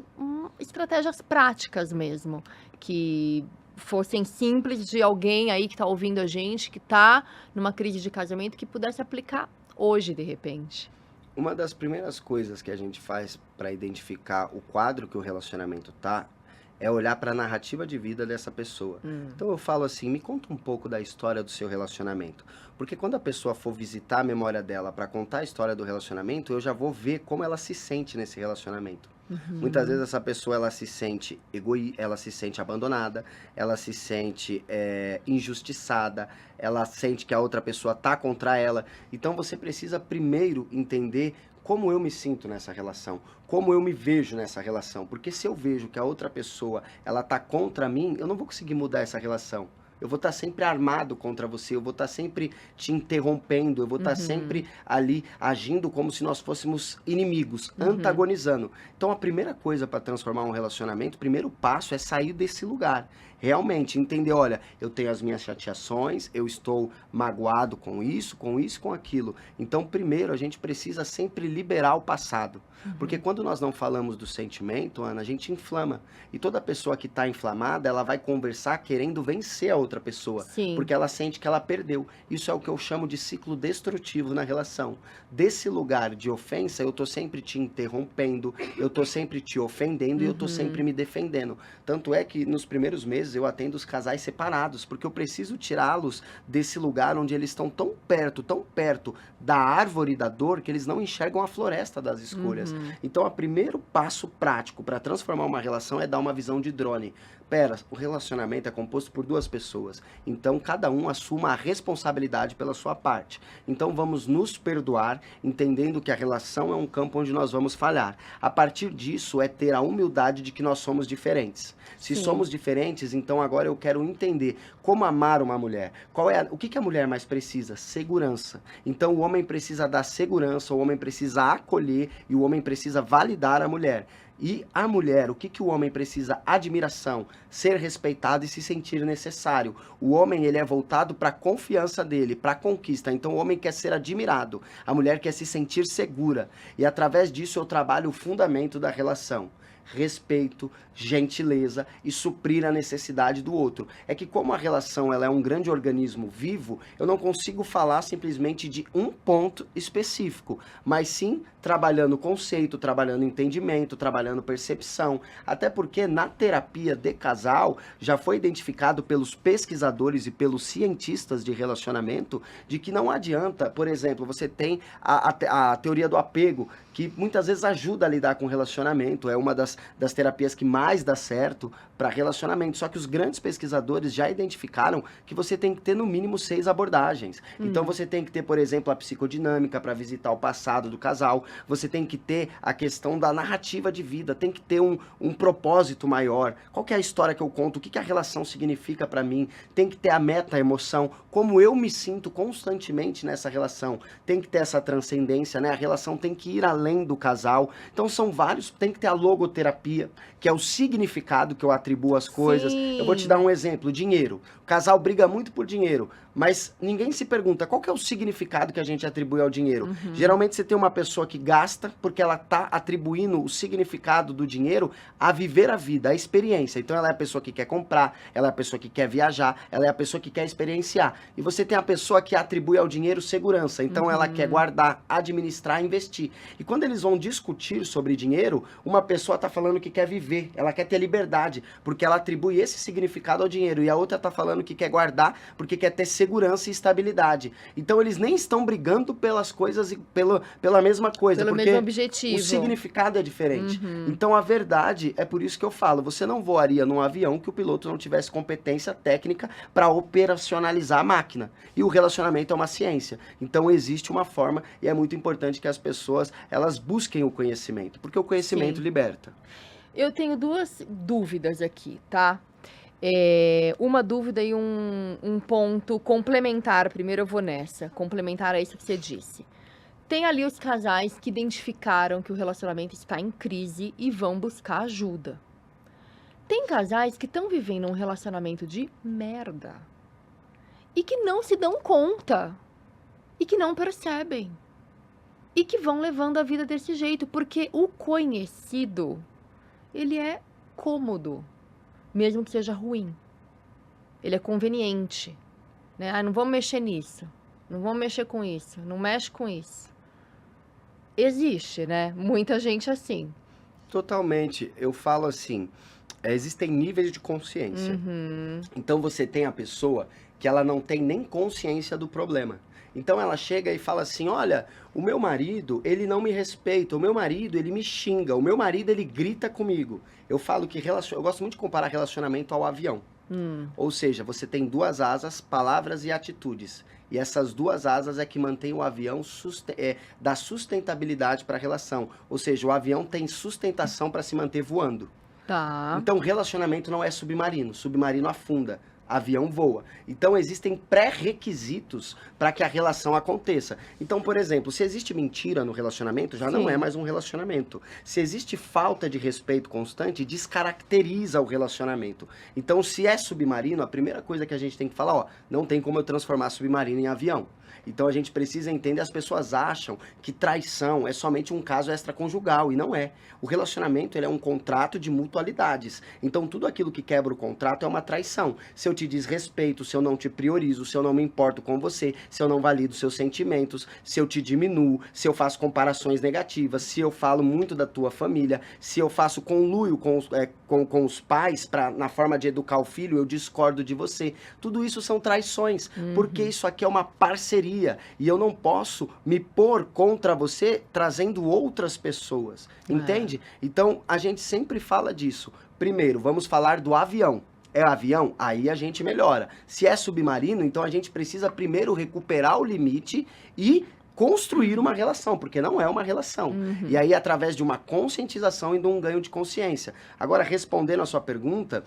estratégias práticas mesmo, que fossem simples, de alguém aí que está ouvindo a gente, que está numa crise de casamento, que pudesse aplicar hoje, de repente. Uma das primeiras coisas que a gente faz para identificar o quadro que o relacionamento tá, é olhar para a narrativa de vida dessa pessoa. Então eu falo assim, me conta um pouco da história do seu relacionamento. Porque quando a pessoa for visitar a memória dela para contar a história do relacionamento, eu já vou ver como ela se sente nesse relacionamento. Muitas vezes essa pessoa, ela se sente ela se sente abandonada, ela se sente injustiçada, ela sente que a outra pessoa tá contra ela. Então você precisa primeiro entender como eu me sinto nessa relação, como eu me vejo nessa relação. Porque se eu vejo que a outra pessoa, ela tá contra mim, eu não vou conseguir mudar essa relação. Eu vou estar sempre armado contra você, eu vou estar sempre te interrompendo, eu vou estar sempre ali agindo como se nós fôssemos inimigos, antagonizando. Então a primeira coisa para transformar um relacionamento, o primeiro passo é sair desse lugar. Realmente entender, olha, eu tenho as minhas chateações, eu estou magoado com isso, com aquilo. Então primeiro a gente precisa sempre liberar o passado. Porque quando nós não falamos do sentimento, Ana, a gente inflama. E toda pessoa que está inflamada, ela vai conversar querendo vencer a outra pessoa. Sim. Porque ela sente que ela perdeu. Isso é o que eu chamo de ciclo destrutivo na relação. Desse lugar de ofensa, eu tô sempre te interrompendo, eu tô sempre te ofendendo e eu tô sempre me defendendo. Tanto é que nos primeiros meses eu atendo os casais separados, porque eu preciso tirá-los desse lugar onde eles estão tão perto da árvore da dor, que eles não enxergam a floresta das escolhas. Então, o primeiro passo prático para transformar uma relação é dar uma visão de drone. Pera, o relacionamento é composto por 2 pessoas, então cada um assuma a responsabilidade pela sua parte. Então vamos nos perdoar, entendendo que a relação é um campo onde nós vamos falhar. A partir disso é ter a humildade de que nós somos diferentes. Se Sim. somos diferentes, então agora eu quero entender como amar uma mulher. O que a mulher mais precisa? Segurança. Então o homem precisa dar segurança, o homem precisa acolher e o homem precisa validar a mulher. E a mulher, o que o homem precisa? Admiração, ser respeitado e se sentir necessário. O homem, ele é voltado para a confiança dele, para a conquista. Então o homem quer ser admirado, a mulher quer se sentir segura. E através disso eu trabalho o fundamento da relação. respeito, gentileza e suprir a necessidade do outro. É que como a relação ela é um grande organismo vivo, eu não consigo falar simplesmente de um ponto específico, mas sim trabalhando conceito, trabalhando entendimento, trabalhando percepção. Até porque na terapia de casal já foi identificado pelos pesquisadores e pelos cientistas de relacionamento de que não adianta, por exemplo, você tem a teoria do apego, que muitas vezes ajuda a lidar com relacionamento, é uma das terapias que mais dá certo para relacionamento. Só que os grandes pesquisadores já identificaram que você tem que ter no mínimo 6 abordagens. Então você tem que ter, por exemplo, a psicodinâmica para visitar o passado do casal, você tem que ter a questão da narrativa de vida, tem que ter um propósito maior. Qual que é a história que eu conto? O que a relação significa para mim? Tem que ter a meta-emoção, como eu me sinto constantemente nessa relação. Tem que ter essa transcendência, né? A relação tem que ir além do casal. Então são vários, tem que ter a logoterapia, que é o significado que eu atribuo às coisas. Sim. Eu vou te dar um exemplo, dinheiro. O casal briga muito por dinheiro, mas ninguém se pergunta qual que é o significado que a gente atribui ao dinheiro. Geralmente você tem uma pessoa que gasta porque ela está atribuindo o significado do dinheiro a viver a vida, a experiência. Então ela é a pessoa que quer comprar, ela é a pessoa que quer viajar, ela é a pessoa que quer experienciar. E você tem a pessoa que atribui ao dinheiro segurança. Então ela quer guardar, administrar, investir. E quando eles vão discutir sobre dinheiro, uma pessoa está falando que quer viver, ela quer ter liberdade, porque ela atribui esse significado ao dinheiro. E a outra está falando que quer guardar porque quer ter segurança e estabilidade. Então eles nem estão brigando pelas coisas e pela mesma coisa, Pelo porque mesmo objetivo. o significado é diferente. Então a verdade é por isso que eu falo, você não voaria num avião que o piloto não tivesse competência técnica para operacionalizar a máquina. E o relacionamento é uma ciência. Então existe uma forma e é muito importante que as pessoas elas busquem o conhecimento, porque o conhecimento liberta. Eu tenho 2 dúvidas aqui, tá? Uma dúvida e um ponto complementar. Primeiro eu vou nessa, complementar a isso que você disse. Tem ali os casais que identificaram que o relacionamento está em crise e vão buscar ajuda. Tem casais que estão vivendo um relacionamento de merda e que não se dão conta e que não percebem e que vão levando a vida desse jeito, porque o conhecido, ele é cômodo, mesmo que seja ruim. Ele é conveniente, né? Ah, não vamos mexer nisso, não vamos mexer com isso, não mexe com isso. Existe, né? Muita gente assim. Totalmente. Eu falo assim, existem níveis de consciência. Então você tem a pessoa que ela não tem nem consciência do problema. Então ela chega e fala assim, olha, o meu marido, ele não me respeita, o meu marido, ele me xinga, o meu marido, ele grita comigo. Eu falo que eu gosto muito de comparar relacionamento ao avião. Ou seja, você tem 2 asas, palavras e atitudes. E essas 2 asas é que mantém o avião, dá sustentabilidade para a relação. Ou seja, o avião tem sustentação para se manter voando. Tá. Então, relacionamento não é submarino. Submarino afunda. Avião voa. Então, existem pré-requisitos para que a relação aconteça. Então, por exemplo, se existe mentira no relacionamento, já não é mais um relacionamento. Se existe falta de respeito constante, descaracteriza o relacionamento. Então, se é submarino, a primeira coisa que a gente tem que falar, ó, não tem como eu transformar submarino em avião. Então a gente precisa entender, as pessoas acham que traição é somente um caso extraconjugal, e não é. O relacionamento ele é um contrato de mutualidades. Então tudo aquilo que quebra o contrato é uma traição. Se eu te desrespeito, se eu não te priorizo, se eu não me importo com você, se eu não valido seus sentimentos, se eu te diminuo, se eu faço comparações negativas, se eu falo muito da tua família, se eu faço conluio com os pais na forma de educar o filho, eu discordo de você. Tudo isso são traições, porque isso aqui é uma parceria. E eu não posso me pôr contra você trazendo outras pessoas, entende? Então, a gente sempre fala disso. Primeiro, vamos falar do avião. É avião? Aí a gente melhora. Se é submarino, então a gente precisa primeiro recuperar o limite e construir uma relação, porque não é uma relação. E aí, através de uma conscientização e de um ganho de consciência. Agora, respondendo a sua pergunta,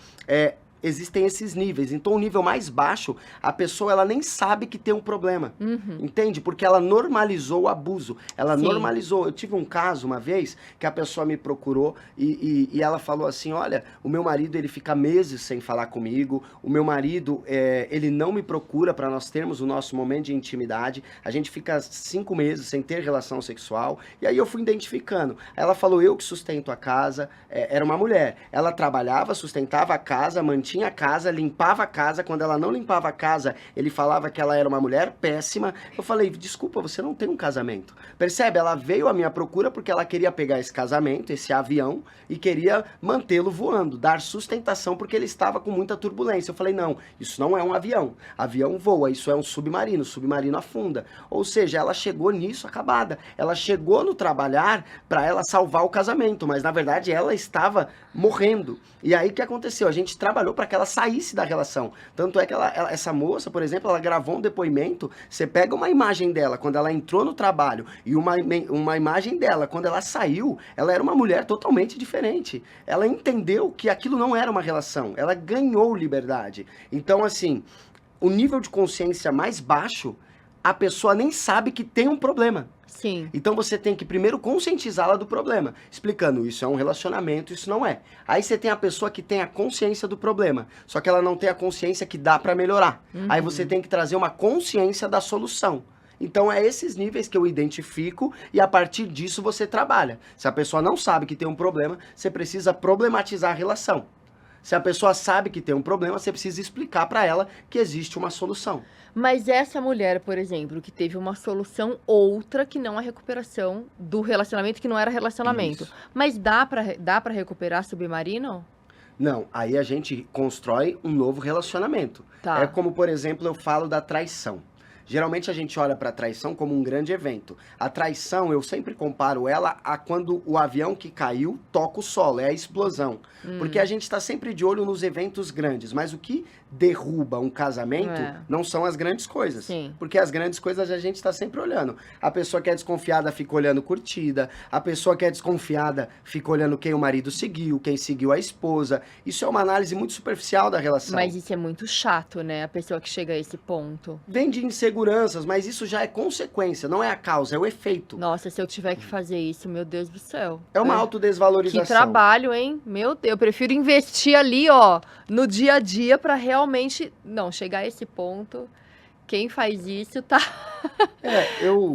existem esses níveis. Então, o nível mais baixo, a pessoa ela nem sabe que tem um problema. Entende? Porque ela normalizou o abuso. Ela Sim. normalizou. Eu tive um caso uma vez que a pessoa me procurou e ela falou assim, olha, o meu marido ele fica meses sem falar comigo, o meu marido ele não me procura para nós termos o nosso momento de intimidade, a gente fica 5 meses sem ter relação sexual, e aí eu fui identificando. Ela falou, eu que sustento a casa, era uma mulher, ela trabalhava, sustentava a casa, mantinha a casa, limpava a casa, quando ela não limpava a casa, ele falava que ela era uma mulher péssima. Eu falei, desculpa, você não tem um casamento. Percebe? Ela veio à minha procura porque ela queria pegar esse casamento, esse avião, e queria mantê-lo voando, dar sustentação porque ele estava com muita turbulência. Eu falei, não, isso não é um avião. Avião voa, isso é um submarino, submarino afunda. Ou seja, ela chegou nisso acabada. Ela chegou no trabalhar para ela salvar o casamento, mas na verdade ela estava morrendo. E aí o que aconteceu? A gente trabalhou para que ela saísse da relação. Tanto é que essa moça, por exemplo, ela gravou um depoimento, você pega uma imagem dela quando ela entrou no trabalho e uma imagem dela quando ela saiu, ela era uma mulher totalmente diferente. Ela entendeu que aquilo não era uma relação, ela ganhou liberdade. Então, assim, o nível de consciência mais baixo, a pessoa nem sabe que tem um problema. Sim. Então você tem que primeiro conscientizá-la do problema, explicando isso é um relacionamento, isso não é. Aí você tem a pessoa que tem a consciência do problema, só que ela não tem a consciência que dá para melhorar. Aí você tem que trazer uma consciência da solução. Então é esses níveis que eu identifico e a partir disso você trabalha. Se a pessoa não sabe que tem um problema, você precisa problematizar a relação. Se a pessoa sabe que tem um problema, você precisa explicar para ela que existe uma solução. Mas essa mulher, por exemplo, que teve uma solução outra que não a recuperação do relacionamento, que não era relacionamento. Isso. Mas dá pra recuperar submarino? Não, aí a gente constrói um novo relacionamento. Tá. É como, por exemplo, eu falo da traição. Geralmente a gente olha para a traição como um grande evento. A traição, eu sempre comparo ela a quando o avião que caiu toca o solo, é a explosão. Porque a gente está sempre de olho nos eventos grandes, mas o que derruba um casamento não são as grandes coisas. Sim. Porque as grandes coisas a gente está sempre olhando. A pessoa que é desconfiada fica olhando curtida, a pessoa que é desconfiada fica olhando quem o marido seguiu, quem seguiu a esposa. Isso é uma análise muito superficial da relação. Mas isso é muito chato, né? A pessoa que chega a esse ponto. Vem de inseguranças, mas isso já é consequência, não é a causa, é o efeito. Nossa, se eu tiver que fazer isso, meu Deus do céu. É uma Que autodesvalorização. trabalho, hein? Meu Deus, eu prefiro investir ali, ó, no dia a dia pra realmente... Não, chegar a esse ponto, quem faz isso tá...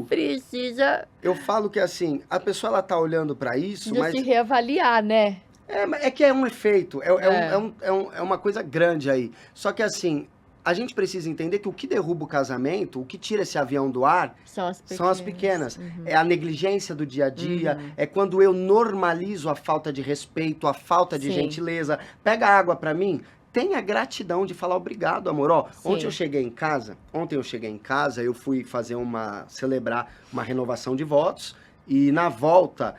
Precisa Eu falo que assim, a pessoa ela tá olhando pra isso, de mas se reavaliar, né? é que é um efeito, é uma coisa grande aí. Só que assim, a gente precisa entender que o que derruba o casamento, o que tira esse avião do ar, São as pequenas. são as pequenas. É a negligência do dia a dia, é quando eu normalizo a falta de respeito, a falta de Sim. gentileza. Pega água pra mim, tenha gratidão de falar obrigado, amor. Ó, Sim. ontem eu cheguei em casa, eu fui celebrar uma renovação de votos, e na volta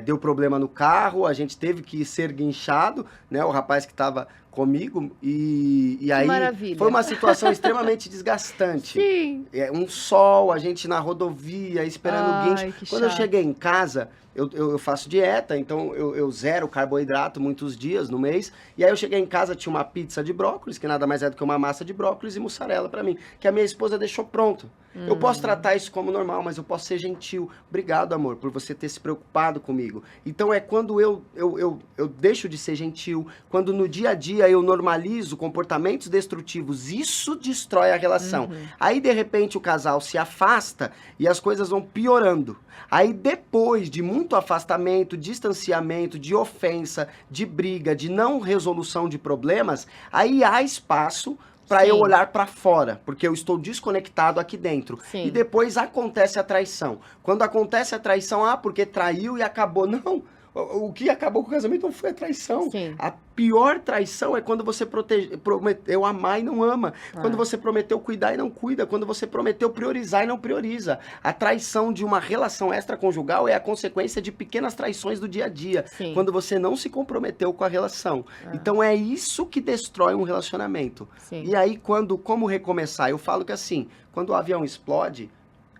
deu problema no carro, a gente teve que ser guinchado, né? O rapaz que estava comigo, e aí maravilha. foi uma situação extremamente desgastante. Sim. Um sol, a gente na rodovia, esperando o guincho. Que Quando eu chato. cheguei em casa, eu faço dieta, então eu zero carboidrato muitos dias no mês. E aí eu cheguei em casa, tinha uma pizza de brócolis, que nada mais é do que uma massa de brócolis e mussarela pra mim, que a minha esposa deixou pronto. Eu posso tratar isso como normal, mas eu posso ser gentil. Obrigado, amor, por você ter se preocupado comigo. Então é quando eu deixo de ser gentil, quando no dia a dia eu normalizo comportamentos destrutivos, isso destrói a relação. Aí, de repente, o casal se afasta e as coisas vão piorando. Aí, depois de muito afastamento, distanciamento, de ofensa, de briga, de não resolução de problemas, aí há espaço para eu Sim. olhar para fora, porque eu estou desconectado aqui dentro. Sim. E depois acontece a traição. Quando acontece a traição, porque traiu e acabou. Não, o que acabou com o casamento não foi a traição. Sim. A pior traição é quando você prometeu amar e não ama. Quando você prometeu cuidar e não cuida. Quando você prometeu priorizar e não prioriza. A traição de uma relação extraconjugal é a consequência de pequenas traições do dia a dia. Sim. Quando você não se comprometeu com a relação. Então é isso que destrói um relacionamento. Sim. E aí, como recomeçar? Eu falo que assim, quando o avião explode,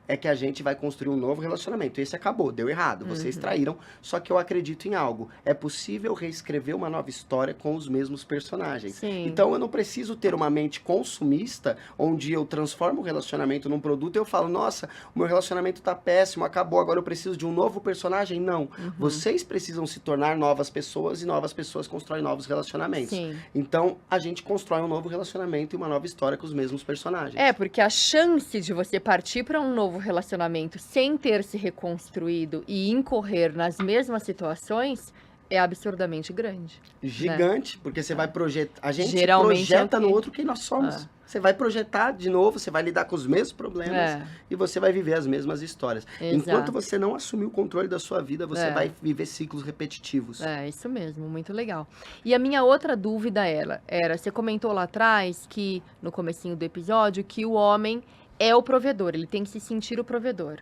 é que a gente vai construir um novo relacionamento. Esse acabou, deu errado, vocês traíram, só que eu acredito em algo. É possível reescrever uma nova história com os mesmos personagens. Sim. Então eu não preciso ter uma mente consumista, onde eu transformo o relacionamento num produto e eu falo, nossa, o meu relacionamento tá péssimo, acabou, agora eu preciso de um novo personagem. Não. Vocês precisam se tornar novas pessoas e novas pessoas constroem novos relacionamentos. Sim. Então, a gente constrói um novo relacionamento e uma nova história com os mesmos personagens. É, porque a chance de você partir para um novo relacionamento sem ter se reconstruído e incorrer nas mesmas situações é absurdamente grande. Gigante, porque você vai projetar. A gente Geralmente projeta é o no que- outro quem nós somos. Você vai projetar de novo, você vai lidar com os mesmos problemas e você vai viver as mesmas histórias. Exato. Enquanto você não assumir o controle da sua vida, você É. vai viver ciclos repetitivos. É, isso mesmo, muito legal. E a minha outra dúvida era, você comentou lá atrás que, no comecinho do episódio, que o homem é o provedor, ele tem que se sentir o provedor.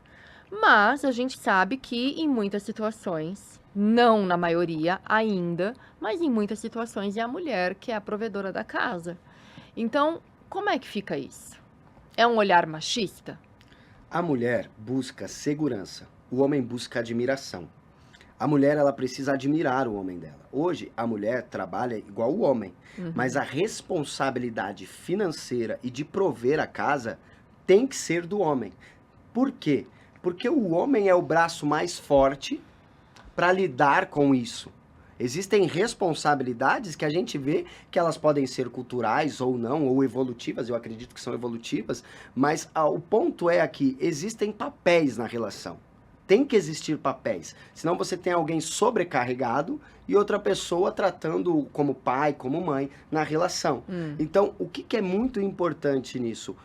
Mas a gente sabe que em muitas situações, não na maioria ainda, mas em muitas situações é a mulher que é a provedora da casa. Então, como é que fica isso? É um olhar machista? A mulher busca segurança, o homem busca admiração. A mulher, ela precisa admirar o homem dela. Hoje, a mulher trabalha igual o homem, mas a responsabilidade financeira e de prover a casa tem que ser do homem. Por quê? Porque o homem é o braço mais forte para lidar com isso. Existem responsabilidades que a gente vê que elas podem ser culturais ou não, ou evolutivas, eu acredito que são evolutivas, mas o ponto é aqui, existem papéis na relação. Tem que existir papéis, senão você tem alguém sobrecarregado e outra pessoa tratando como pai, como mãe na relação. Então, o que é muito importante nisso?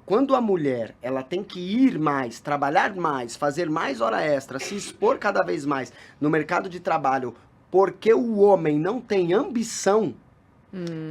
Quando a mulher, ela tem que ir mais, trabalhar mais, fazer mais hora extra, se expor cada vez mais no mercado de trabalho, porque o homem não tem ambição,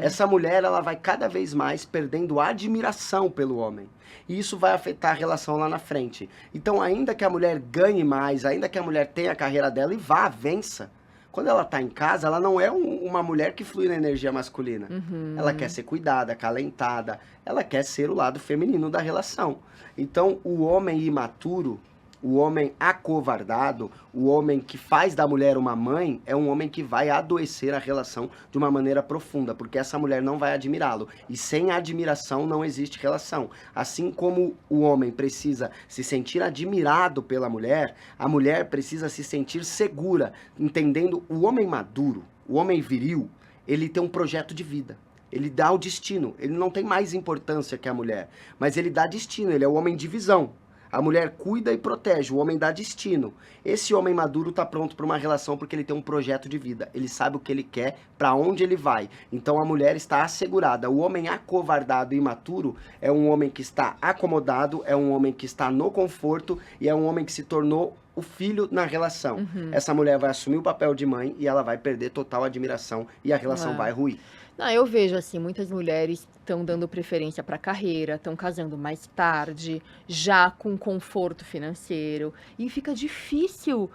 essa mulher, ela vai cada vez mais perdendo admiração pelo homem. E isso vai afetar a relação lá na frente. Então, ainda que a mulher ganhe mais, ainda que a mulher tenha a carreira dela e vá, vença, quando ela tá em casa, ela não é uma mulher que flui na energia masculina. Ela quer ser cuidada, acalentada, ela quer ser o lado feminino da relação. Então, o homem imaturo, o homem acovardado, o homem que faz da mulher uma mãe, é um homem que vai adoecer a relação de uma maneira profunda, porque essa mulher não vai admirá-lo. E sem admiração não existe relação. Assim como o homem precisa se sentir admirado pela mulher, a mulher precisa se sentir segura, entendendo o homem maduro, o homem viril, ele tem um projeto de vida. Ele dá o destino, ele não tem mais importância que a mulher, mas ele dá destino, ele é o homem de visão. A mulher cuida e protege, o homem dá destino. Esse homem maduro está pronto para uma relação porque ele tem um projeto de vida. Ele sabe o que ele quer, para onde ele vai. Então a mulher está assegurada. O homem acovardado e imaturo é um homem que está acomodado, é um homem que está no conforto e é um homem que se tornou o filho na relação. Essa mulher vai assumir o papel de mãe e ela vai perder total admiração e a relação vai ruir. Não, eu vejo assim, muitas mulheres estão dando preferência para a carreira, estão casando mais tarde, já com conforto financeiro, e fica difícil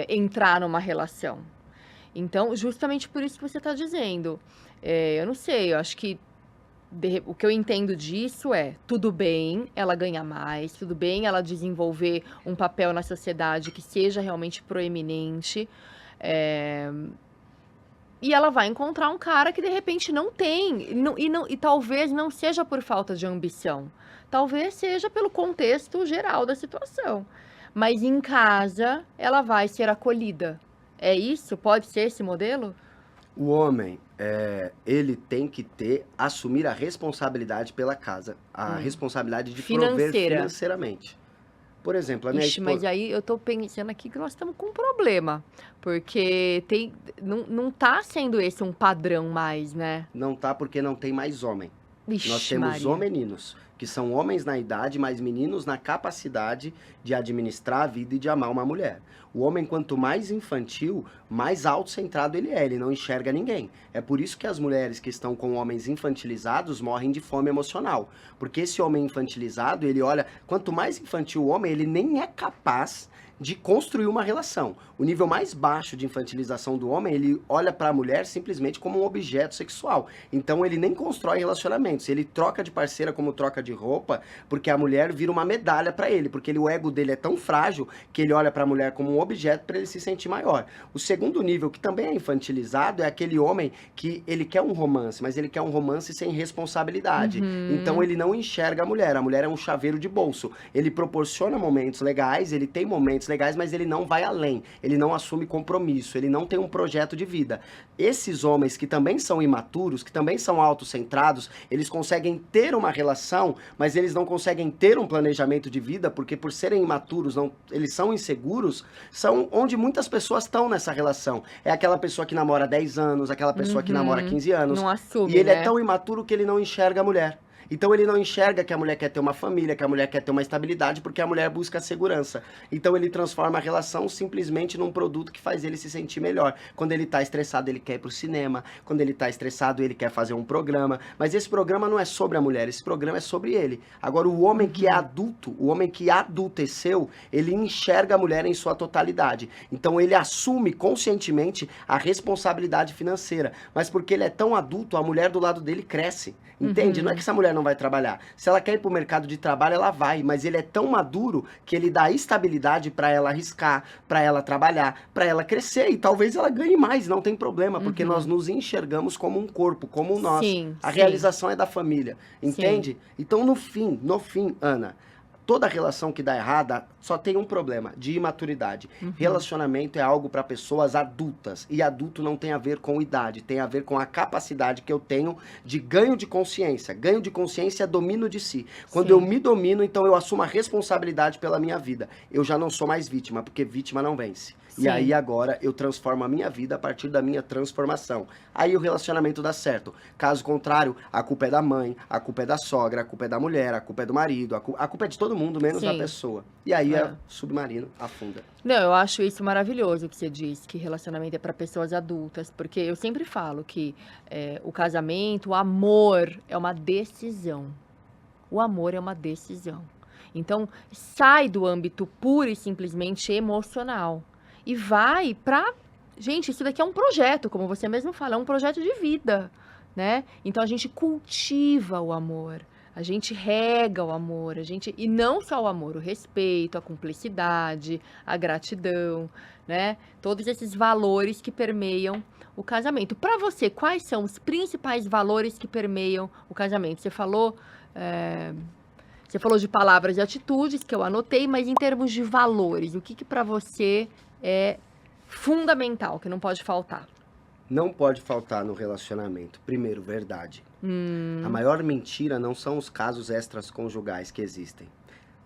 entrar numa relação. Então, justamente por isso que você está dizendo. Eu não sei, eu acho que o que eu entendo disso é, tudo bem ela ganhar mais, tudo bem ela desenvolver um papel na sociedade que seja realmente proeminente, e ela vai encontrar um cara que de repente não tem, e talvez não seja por falta de ambição, talvez seja pelo contexto geral da situação. Mas em casa ela vai ser acolhida. É isso? Pode ser esse modelo? O homem, ele tem que assumir a responsabilidade pela casa, a responsabilidade de prover financeiramente. Por exemplo, a minha Ixi, mas esposa... aí eu tô pensando aqui que nós estamos com um problema, porque não tá sendo esse um padrão mais, né? Não tá porque não tem mais homem. Ixi, Nós temos Maria. homeninos, que são homens na idade, mas meninos na capacidade de administrar a vida e de amar uma mulher. O homem, quanto mais infantil, mais autocentrado ele é, ele não enxerga ninguém. É por isso que as mulheres que estão com homens infantilizados morrem de fome emocional. Porque esse homem infantilizado, ele olha, quanto mais infantil o homem, ele nem é capaz de construir uma relação. O nível mais baixo de infantilização do homem, ele olha para a mulher simplesmente como um objeto sexual. Então ele nem constrói relacionamentos, ele troca de parceira como troca de roupa, porque a mulher vira uma medalha para ele, porque o ego dele é tão frágil que ele olha para a mulher como um objeto para ele se sentir maior. O segundo nível, que também é infantilizado, é aquele homem que ele quer um romance, mas ele quer um romance sem responsabilidade. Então ele não enxerga a mulher é um chaveiro de bolso. Ele proporciona momentos legais, ele tem momentos legais, mas ele não vai além, ele não assume compromisso, ele não tem um projeto de vida. Esses homens que também são imaturos, que também são autocentrados, eles conseguem ter uma relação, mas eles não conseguem ter um planejamento de vida, porque por serem imaturos, eles são inseguros, são onde muitas pessoas estão nessa relação. É aquela pessoa que namora 10 anos, aquela pessoa que namora 15 anos. Não assume, e ele né? é tão imaturo que ele não enxerga a mulher. Então ele não enxerga que a mulher quer ter uma família, que a mulher quer ter uma estabilidade, porque a mulher busca segurança. Então ele transforma a relação simplesmente num produto que faz ele se sentir melhor. Quando ele tá estressado, ele quer ir pro cinema. Quando ele tá estressado, ele quer fazer um programa. Mas esse programa não é sobre a mulher, esse programa é sobre ele. Agora, o homem que é adulto, o homem que adulteceu, ele enxerga a mulher em sua totalidade. Então ele assume conscientemente a responsabilidade financeira. Mas porque ele é tão adulto, a mulher do lado dele cresce. Entende? Não é que essa mulher não vai trabalhar. Se ela quer ir pro mercado de trabalho, ela vai. Mas ele é tão maduro que ele dá estabilidade para ela arriscar, para ela trabalhar, para ela crescer. E talvez ela ganhe mais, não tem problema. Porque nós nos enxergamos como um corpo, como nós. Sim, a sim. realização é da família. Entende? Então, no fim, Ana, toda relação que dá errada só tem um problema, de imaturidade. Relacionamento é algo para pessoas adultas. E adulto não tem a ver com idade, tem a ver com a capacidade que eu tenho de ganho de consciência. Ganho de consciência é domínio de si. Quando eu me domino, então eu assumo a responsabilidade pela minha vida. Eu já não sou mais vítima, porque vítima não vence. E aí agora eu transformo a minha vida a partir da minha transformação. Aí o relacionamento dá certo. Caso contrário, a culpa é da mãe, a culpa é da sogra, a culpa é da mulher, a culpa é do marido, a culpa é de todo mundo, menos da pessoa. E aí submarino afunda. Não, eu acho isso maravilhoso que você diz, que relacionamento é para pessoas adultas, porque eu sempre falo que o casamento, o amor é uma decisão. O amor é uma decisão. Então, sai do âmbito puro e simplesmente emocional. E vai pra... Gente, isso daqui é um projeto, como você mesmo fala, é um projeto de vida, né? Então a gente cultiva o amor, a gente rega o amor, e não só o amor, o respeito, a cumplicidade, a gratidão, né? Todos esses valores que permeiam o casamento. Para você, quais são os principais valores que permeiam o casamento? Você falou de palavras e atitudes, que eu anotei, mas em termos de valores, o que para você é fundamental, que não pode faltar? Não pode faltar no relacionamento. Primeiro, verdade. A maior mentira não são os casos extraconjugais que existem.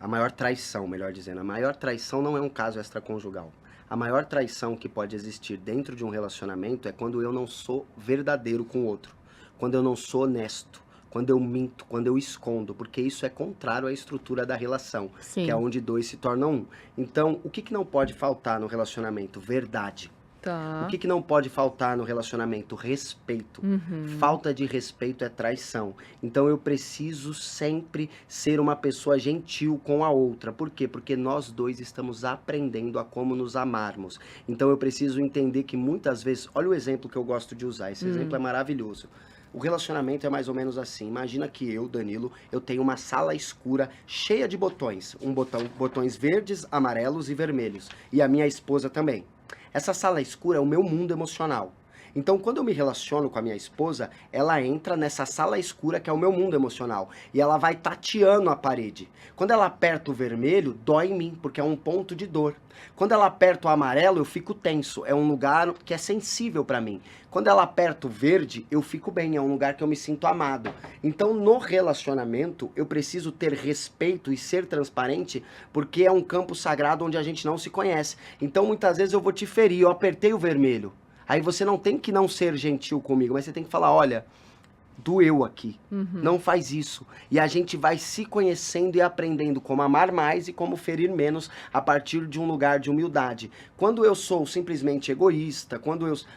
A maior traição, melhor dizendo. A maior traição não é um caso extraconjugal. A maior traição que pode existir dentro de um relacionamento é quando eu não sou verdadeiro com o outro. Quando eu não sou honesto. Quando eu minto, quando eu escondo, porque isso é contrário à estrutura da relação, que é onde dois se tornam um. Então, o que não pode faltar no relacionamento? Verdade. Tá. O que não pode faltar no relacionamento? Respeito. Falta de respeito é traição. Então, eu preciso sempre ser uma pessoa gentil com a outra. Por quê? Porque nós dois estamos aprendendo a como nos amarmos. Então, eu preciso entender que muitas vezes... Olha o exemplo que eu gosto de usar. Esse exemplo é maravilhoso. O relacionamento é mais ou menos assim. Imagina que eu, Danilo, eu tenho uma sala escura cheia de botões. Botões verdes, amarelos e vermelhos. E a minha esposa também. Essa sala escura é o meu mundo emocional. Então, quando eu me relaciono com a minha esposa, ela entra nessa sala escura que é o meu mundo emocional. E ela vai tateando a parede. Quando ela aperta o vermelho, dói em mim, porque é um ponto de dor. Quando ela aperta o amarelo, eu fico tenso. É um lugar que é sensível para mim. Quando ela aperta o verde, eu fico bem. É um lugar que eu me sinto amado. Então, no relacionamento, eu preciso ter respeito e ser transparente, porque é um campo sagrado onde a gente não se conhece. Então, muitas vezes eu vou te ferir. Eu apertei o vermelho. Aí você não tem que não ser gentil comigo, mas você tem que falar, olha, doeu aqui, não faz isso. E a gente vai se conhecendo e aprendendo como amar mais e como ferir menos a partir de um lugar de humildade. Quando eu sou simplesmente egoísta,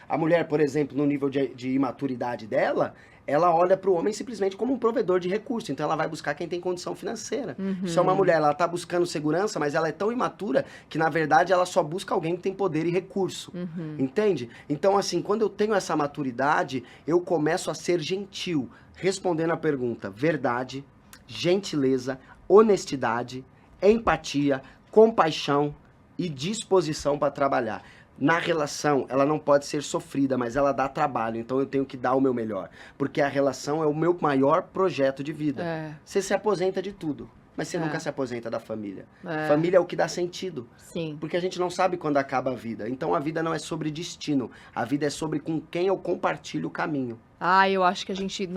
a mulher, por exemplo, no nível de imaturidade dela, ela olha para o homem simplesmente como um provedor de recurso. Então ela vai buscar quem tem condição financeira. Uhum. Se é uma mulher, ela tá buscando segurança, mas ela é tão imatura que, na verdade, ela só busca alguém que tem poder e recurso. Uhum. Entende? Então, assim, quando eu tenho essa maturidade, eu começo a ser gentil, respondendo a pergunta: verdade, gentileza, honestidade, empatia, compaixão e disposição para trabalhar. Na relação, ela não pode ser sofrida, mas ela dá trabalho, então eu tenho que dar o meu melhor. Porque a relação é o meu maior projeto de vida. É, Você se aposenta de tudo, mas você É. nunca se aposenta da família. é. Família é o que dá sentido, Sim. porque a gente não sabe quando acaba a vida. Então a vida não é sobre destino, a vida é sobre com quem eu compartilho o caminho. Ah, eu acho que a gente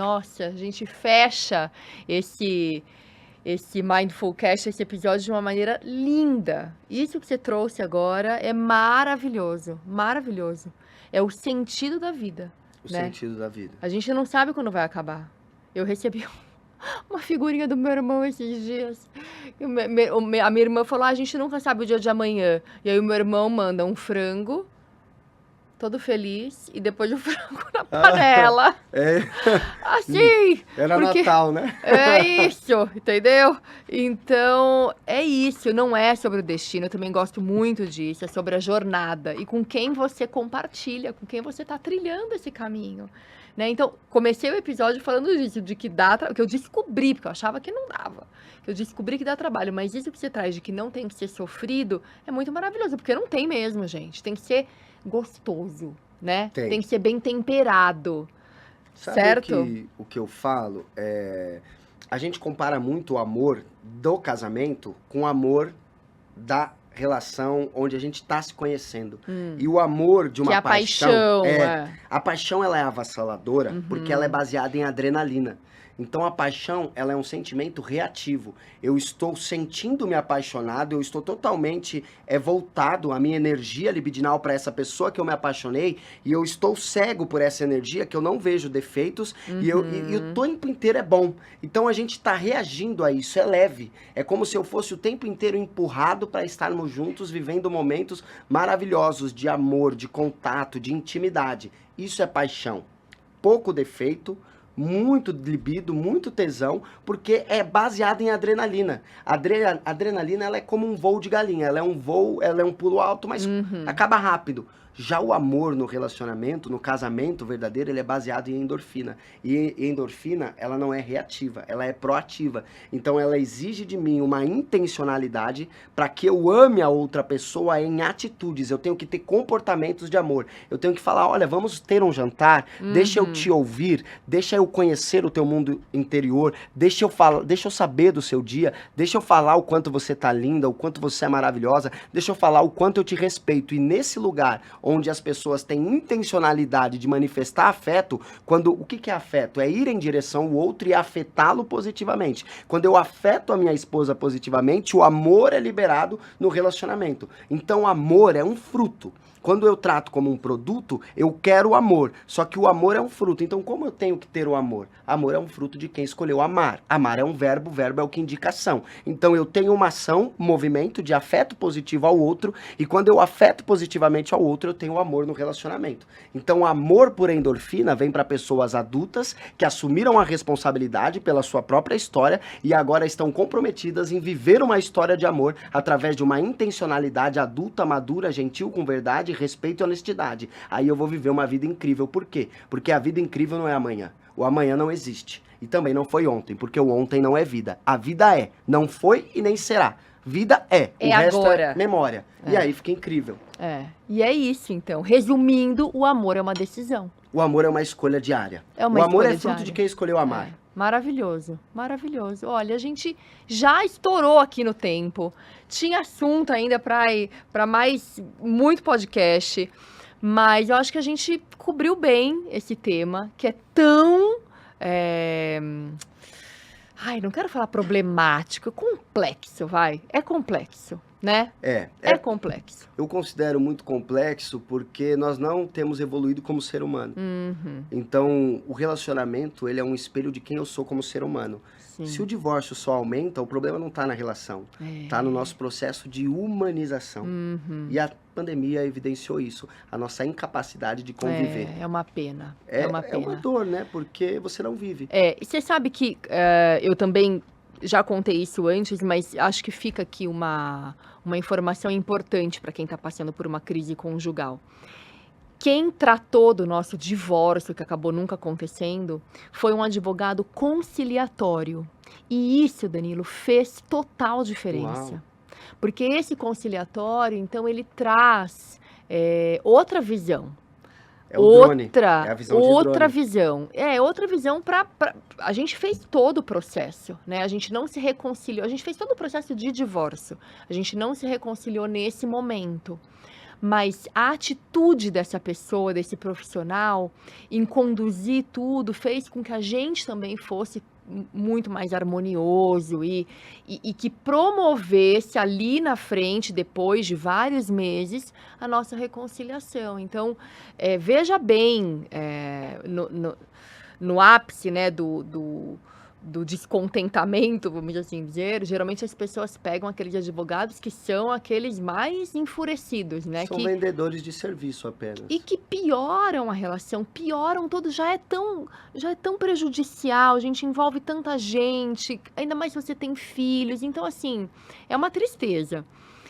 fecha esse Mindful Cast, esse episódio de uma maneira linda. Isso que você trouxe agora é maravilhoso, maravilhoso. É o sentido da vida, O né? sentido da vida. A gente não sabe quando vai acabar. Eu recebi uma figurinha do meu irmão esses dias. A minha irmã falou, a gente nunca sabe o dia de amanhã. E aí o meu irmão manda um frango, todo feliz, e depois o frango na panela. É, Assim, era porque Natal, né? é isso, entendeu? Então, é isso, não é sobre o destino, eu também gosto muito disso, é sobre a jornada e com quem você compartilha, com quem você tá trilhando esse caminho, né? Então, comecei o episódio falando disso, de que que eu descobri, porque eu achava que não dava, que eu descobri que dá trabalho, mas isso que você traz de que não tem que ser sofrido é muito maravilhoso, porque não tem mesmo, gente, tem que ser gostoso, né? Tem. Que ser bem temperado. Sabe Certo? o que eu falo? A gente compara muito o amor do casamento com o amor da relação onde a gente está se conhecendo. E o amor de Que é uma a paixão, A paixão, ela é avassaladora porque ela é baseada em adrenalina. Então a paixão, ela é um sentimento reativo. Eu estou sentindo-me apaixonado, eu estou totalmente voltado a minha energia libidinal para essa pessoa que eu me apaixonei e eu estou cego por essa energia que eu não vejo defeitos e o tempo inteiro é bom. Então a gente está reagindo a isso, é leve. É como se eu fosse o tempo inteiro empurrado para estarmos juntos vivendo momentos maravilhosos de amor, de contato, de intimidade. Isso é paixão. Pouco defeito, muito libido, muito tesão, porque é baseado em adrenalina. A adrenalina, ela é como um voo de galinha, ela é um pulo alto, mas acaba rápido. Já o amor no relacionamento, no casamento verdadeiro, ele é baseado em endorfina. E endorfina, ela não é reativa, ela é proativa. Então ela exige de mim uma intencionalidade para que eu ame a outra pessoa em atitudes. Eu tenho que ter comportamentos de amor. Eu tenho que falar, olha, vamos ter um jantar, deixa eu te ouvir, deixa eu conhecer o teu mundo interior, deixa eu saber do seu dia, deixa eu falar o quanto você tá linda, o quanto você é maravilhosa, deixa eu falar o quanto eu te respeito. E nesse lugar onde as pessoas têm intencionalidade de manifestar afeto, o que é afeto? É ir em direção ao outro e afetá-lo positivamente. Quando eu afeto a minha esposa positivamente, o amor é liberado no relacionamento. Então, amor é um fruto. Quando eu trato como um produto, eu quero o amor. Só que o amor é um fruto. Então, como eu tenho que ter o amor? Amor é um fruto de quem escolheu amar. Amar é um verbo, verbo é o que indica ação. Então, eu tenho uma ação, movimento de afeto positivo ao outro. E quando eu afeto positivamente ao outro, eu tenho amor no relacionamento. Então, o amor por endorfina vem para pessoas adultas que assumiram a responsabilidade pela sua própria história e agora estão comprometidas em viver uma história de amor através de uma intencionalidade adulta, madura, gentil, com verdade, respeito e honestidade. Aí eu vou viver uma vida incrível. Por quê? Porque a vida incrível não é amanhã. O amanhã não existe. E também não foi ontem, porque o ontem não é vida. A vida é. Não foi e nem será. Vida é. É o resto agora. É memória. E aí fica incrível. E é isso, então. Resumindo, o amor é uma decisão. O amor é uma escolha diária. É uma o amor escolha é fruto diária. de quem escolheu amar. Maravilhoso, maravilhoso. Olha, a gente já estourou aqui no tempo. Tinha assunto ainda para mais muito podcast, mas eu acho que a gente cobriu bem esse tema, que é tão ai, não quero falar problemático, complexo, vai. É complexo, né? É complexo. Eu considero muito complexo porque nós não temos evoluído como ser humano. Então, o relacionamento, ele é um espelho de quem eu sou como ser humano. Sim. Se o divórcio só aumenta, o problema não está na relação. Está no nosso processo de humanização. E pandemia evidenciou isso, a nossa incapacidade de conviver. É uma pena. É uma uma pena. dor, né? Porque você não vive. E você sabe que eu também já contei isso antes, mas acho que fica aqui uma informação importante para quem está passando por uma crise conjugal. Quem tratou do nosso divórcio, que acabou nunca acontecendo, foi um advogado conciliatório. E isso, Danilo, fez total diferença. Uau. Porque esse conciliatório, então, ele traz outra visão. É o drone. É a visão de Outra drone. visão. Outra visão para... A gente fez todo o processo, né? A gente não se reconciliou. A gente fez todo o processo de divórcio. A gente não se reconciliou nesse momento. Mas a atitude dessa pessoa, desse profissional, em conduzir tudo, fez com que a gente também fosse muito mais harmonioso e que promovesse ali na frente, depois de vários meses, a nossa reconciliação. Então, veja bem, no ápice, né, do descontentamento, vamos assim dizer, geralmente as pessoas pegam aqueles advogados que são aqueles mais enfurecidos, né? São vendedores de serviço apenas. E que pioram a relação, pioram tudo, já é tão prejudicial, a gente envolve tanta gente, ainda mais se você tem filhos, então assim, é uma tristeza.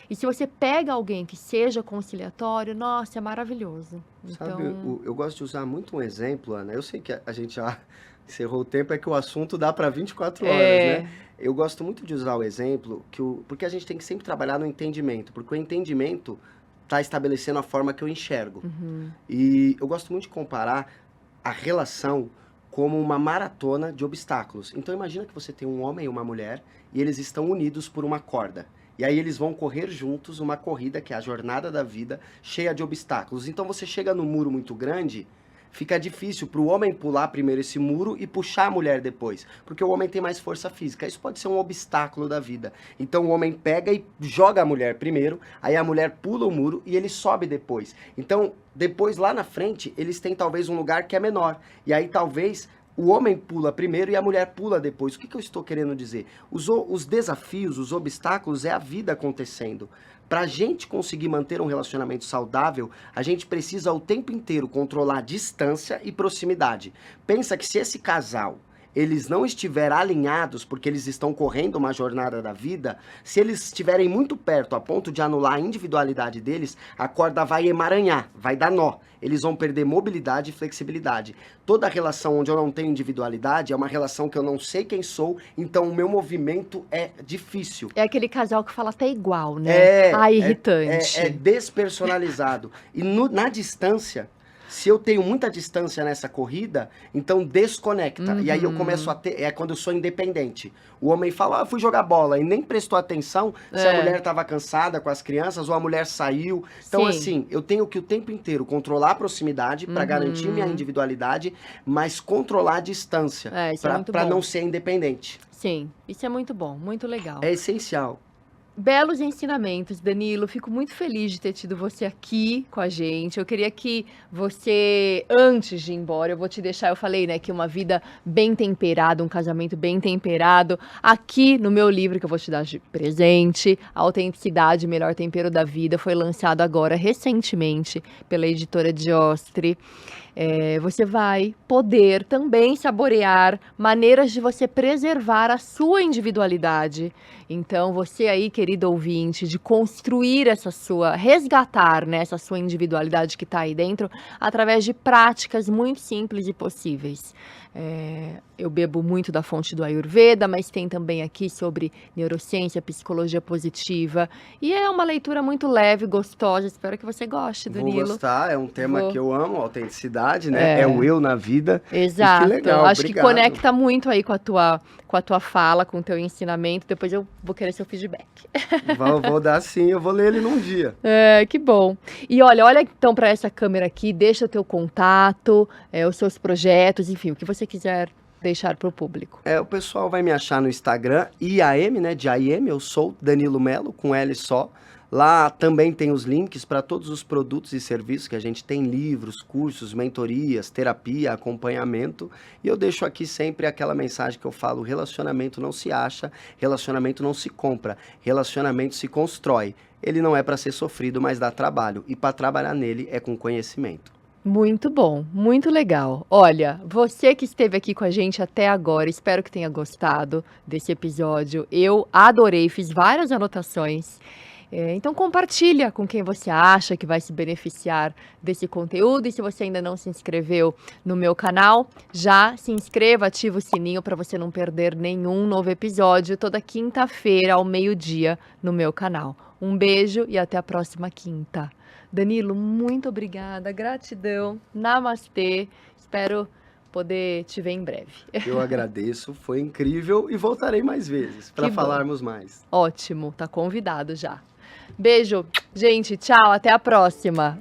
E se você pega alguém que seja conciliatório, nossa, é maravilhoso. Sabe, Então, eu gosto de usar muito um exemplo, Ana. Eu sei que a gente já encerrou o tempo, é que o assunto dá para 24 horas, né? Eu gosto muito de usar o exemplo, porque a gente tem que sempre trabalhar no entendimento, porque o entendimento está estabelecendo a forma que eu enxergo. E eu gosto muito de comparar a relação como uma maratona de obstáculos. Então imagina que você tem um homem e uma mulher e eles estão unidos por uma corda. E aí eles vão correr juntos uma corrida, que é a jornada da vida, cheia de obstáculos. Então você chega num muro muito grande, fica difícil para o homem pular primeiro esse muro e puxar a mulher depois, porque o homem tem mais força física. Isso pode ser um obstáculo da vida. Então o homem pega e joga a mulher primeiro, aí a mulher pula o muro e ele sobe depois. Então, depois lá na frente, eles têm talvez um lugar que é menor. E aí talvez o homem pula primeiro e a mulher pula depois. O que eu estou querendo dizer? Os desafios, os obstáculos é a vida acontecendo. Para a gente conseguir manter um relacionamento saudável, a gente precisa o tempo inteiro controlar distância e proximidade. Pensa que se esse casal, eles não estiverem alinhados porque eles estão correndo uma jornada da vida, se eles estiverem muito perto a ponto de anular a individualidade deles, a corda vai emaranhar, vai dar nó. Eles vão perder mobilidade e flexibilidade. Toda relação onde eu não tenho individualidade é uma relação que eu não sei quem sou, então o meu movimento é difícil. é aquele casal que fala até igual, né? Irritante. É despersonalizado. E na distância, se eu tenho muita distância nessa corrida, então desconecta. E aí eu começo a ter... É quando eu sou independente. O homem fala, fui jogar bola, e nem prestou atenção se a mulher estava cansada com as crianças ou a mulher saiu. Então, Sim. assim, eu tenho que o tempo inteiro controlar a proximidade para garantir minha individualidade, mas controlar a distância Isso é muito para bom. não ser independente. Sim, isso é muito bom, muito legal. É essencial. Belos ensinamentos, Danilo. Fico muito feliz de ter tido você aqui com a gente. Eu queria que você, antes de ir embora, eu vou te deixar, eu falei, né, que uma vida bem temperada, um casamento bem temperado. Aqui no meu livro que eu vou te dar de presente, Autenticidade, Melhor Tempero da Vida, foi lançado agora, recentemente, pela editora Diostre. Você vai poder também saborear maneiras de você preservar a sua individualidade. Então, você aí, querido ouvinte, de construir resgatar, né, essa sua individualidade que está aí dentro, através de práticas muito simples e possíveis. Eu bebo muito da fonte do Ayurveda, mas tem também aqui sobre neurociência, psicologia positiva. E é uma leitura muito leve, gostosa. Espero que você goste, Danilo. Vou gostar, é um tema Vou. que eu amo, autenticidade, né? É o eu na vida. Exato. E que legal, Acho obrigado. que conecta muito aí com a tua fala, com o teu ensinamento. Depois eu vou querer seu feedback. Vou dar sim, eu vou ler ele num dia. Que bom. E olha então para essa câmera aqui, deixa o teu contato, os seus projetos, enfim, o que você quiser deixar para o público. O pessoal vai me achar no Instagram, IAM, né? De AIM, eu sou Danilo Melo, com L só. Lá também tem os links para todos os produtos e serviços que a gente tem, livros, cursos, mentorias, terapia, acompanhamento. E eu deixo aqui sempre aquela mensagem que eu falo, relacionamento não se acha, relacionamento não se compra, relacionamento se constrói. ele não é para ser sofrido, mas dá trabalho. E para trabalhar nele é com conhecimento. Muito bom, muito legal. Olha, você que esteve aqui com a gente até agora, espero que tenha gostado desse episódio. Eu adorei, fiz várias anotações. Então compartilha com quem você acha que vai se beneficiar desse conteúdo. E se você ainda não se inscreveu no meu canal, já se inscreva, ativa o sininho para você não perder nenhum novo episódio toda quinta-feira ao meio-dia no meu canal. Um beijo e até a próxima quinta. Danilo, muito obrigada, gratidão, namastê, espero poder te ver em breve. Eu agradeço, foi incrível e voltarei mais vezes para Que bom. falarmos mais. Ótimo, tá convidado já. Beijo, gente, tchau, até a próxima.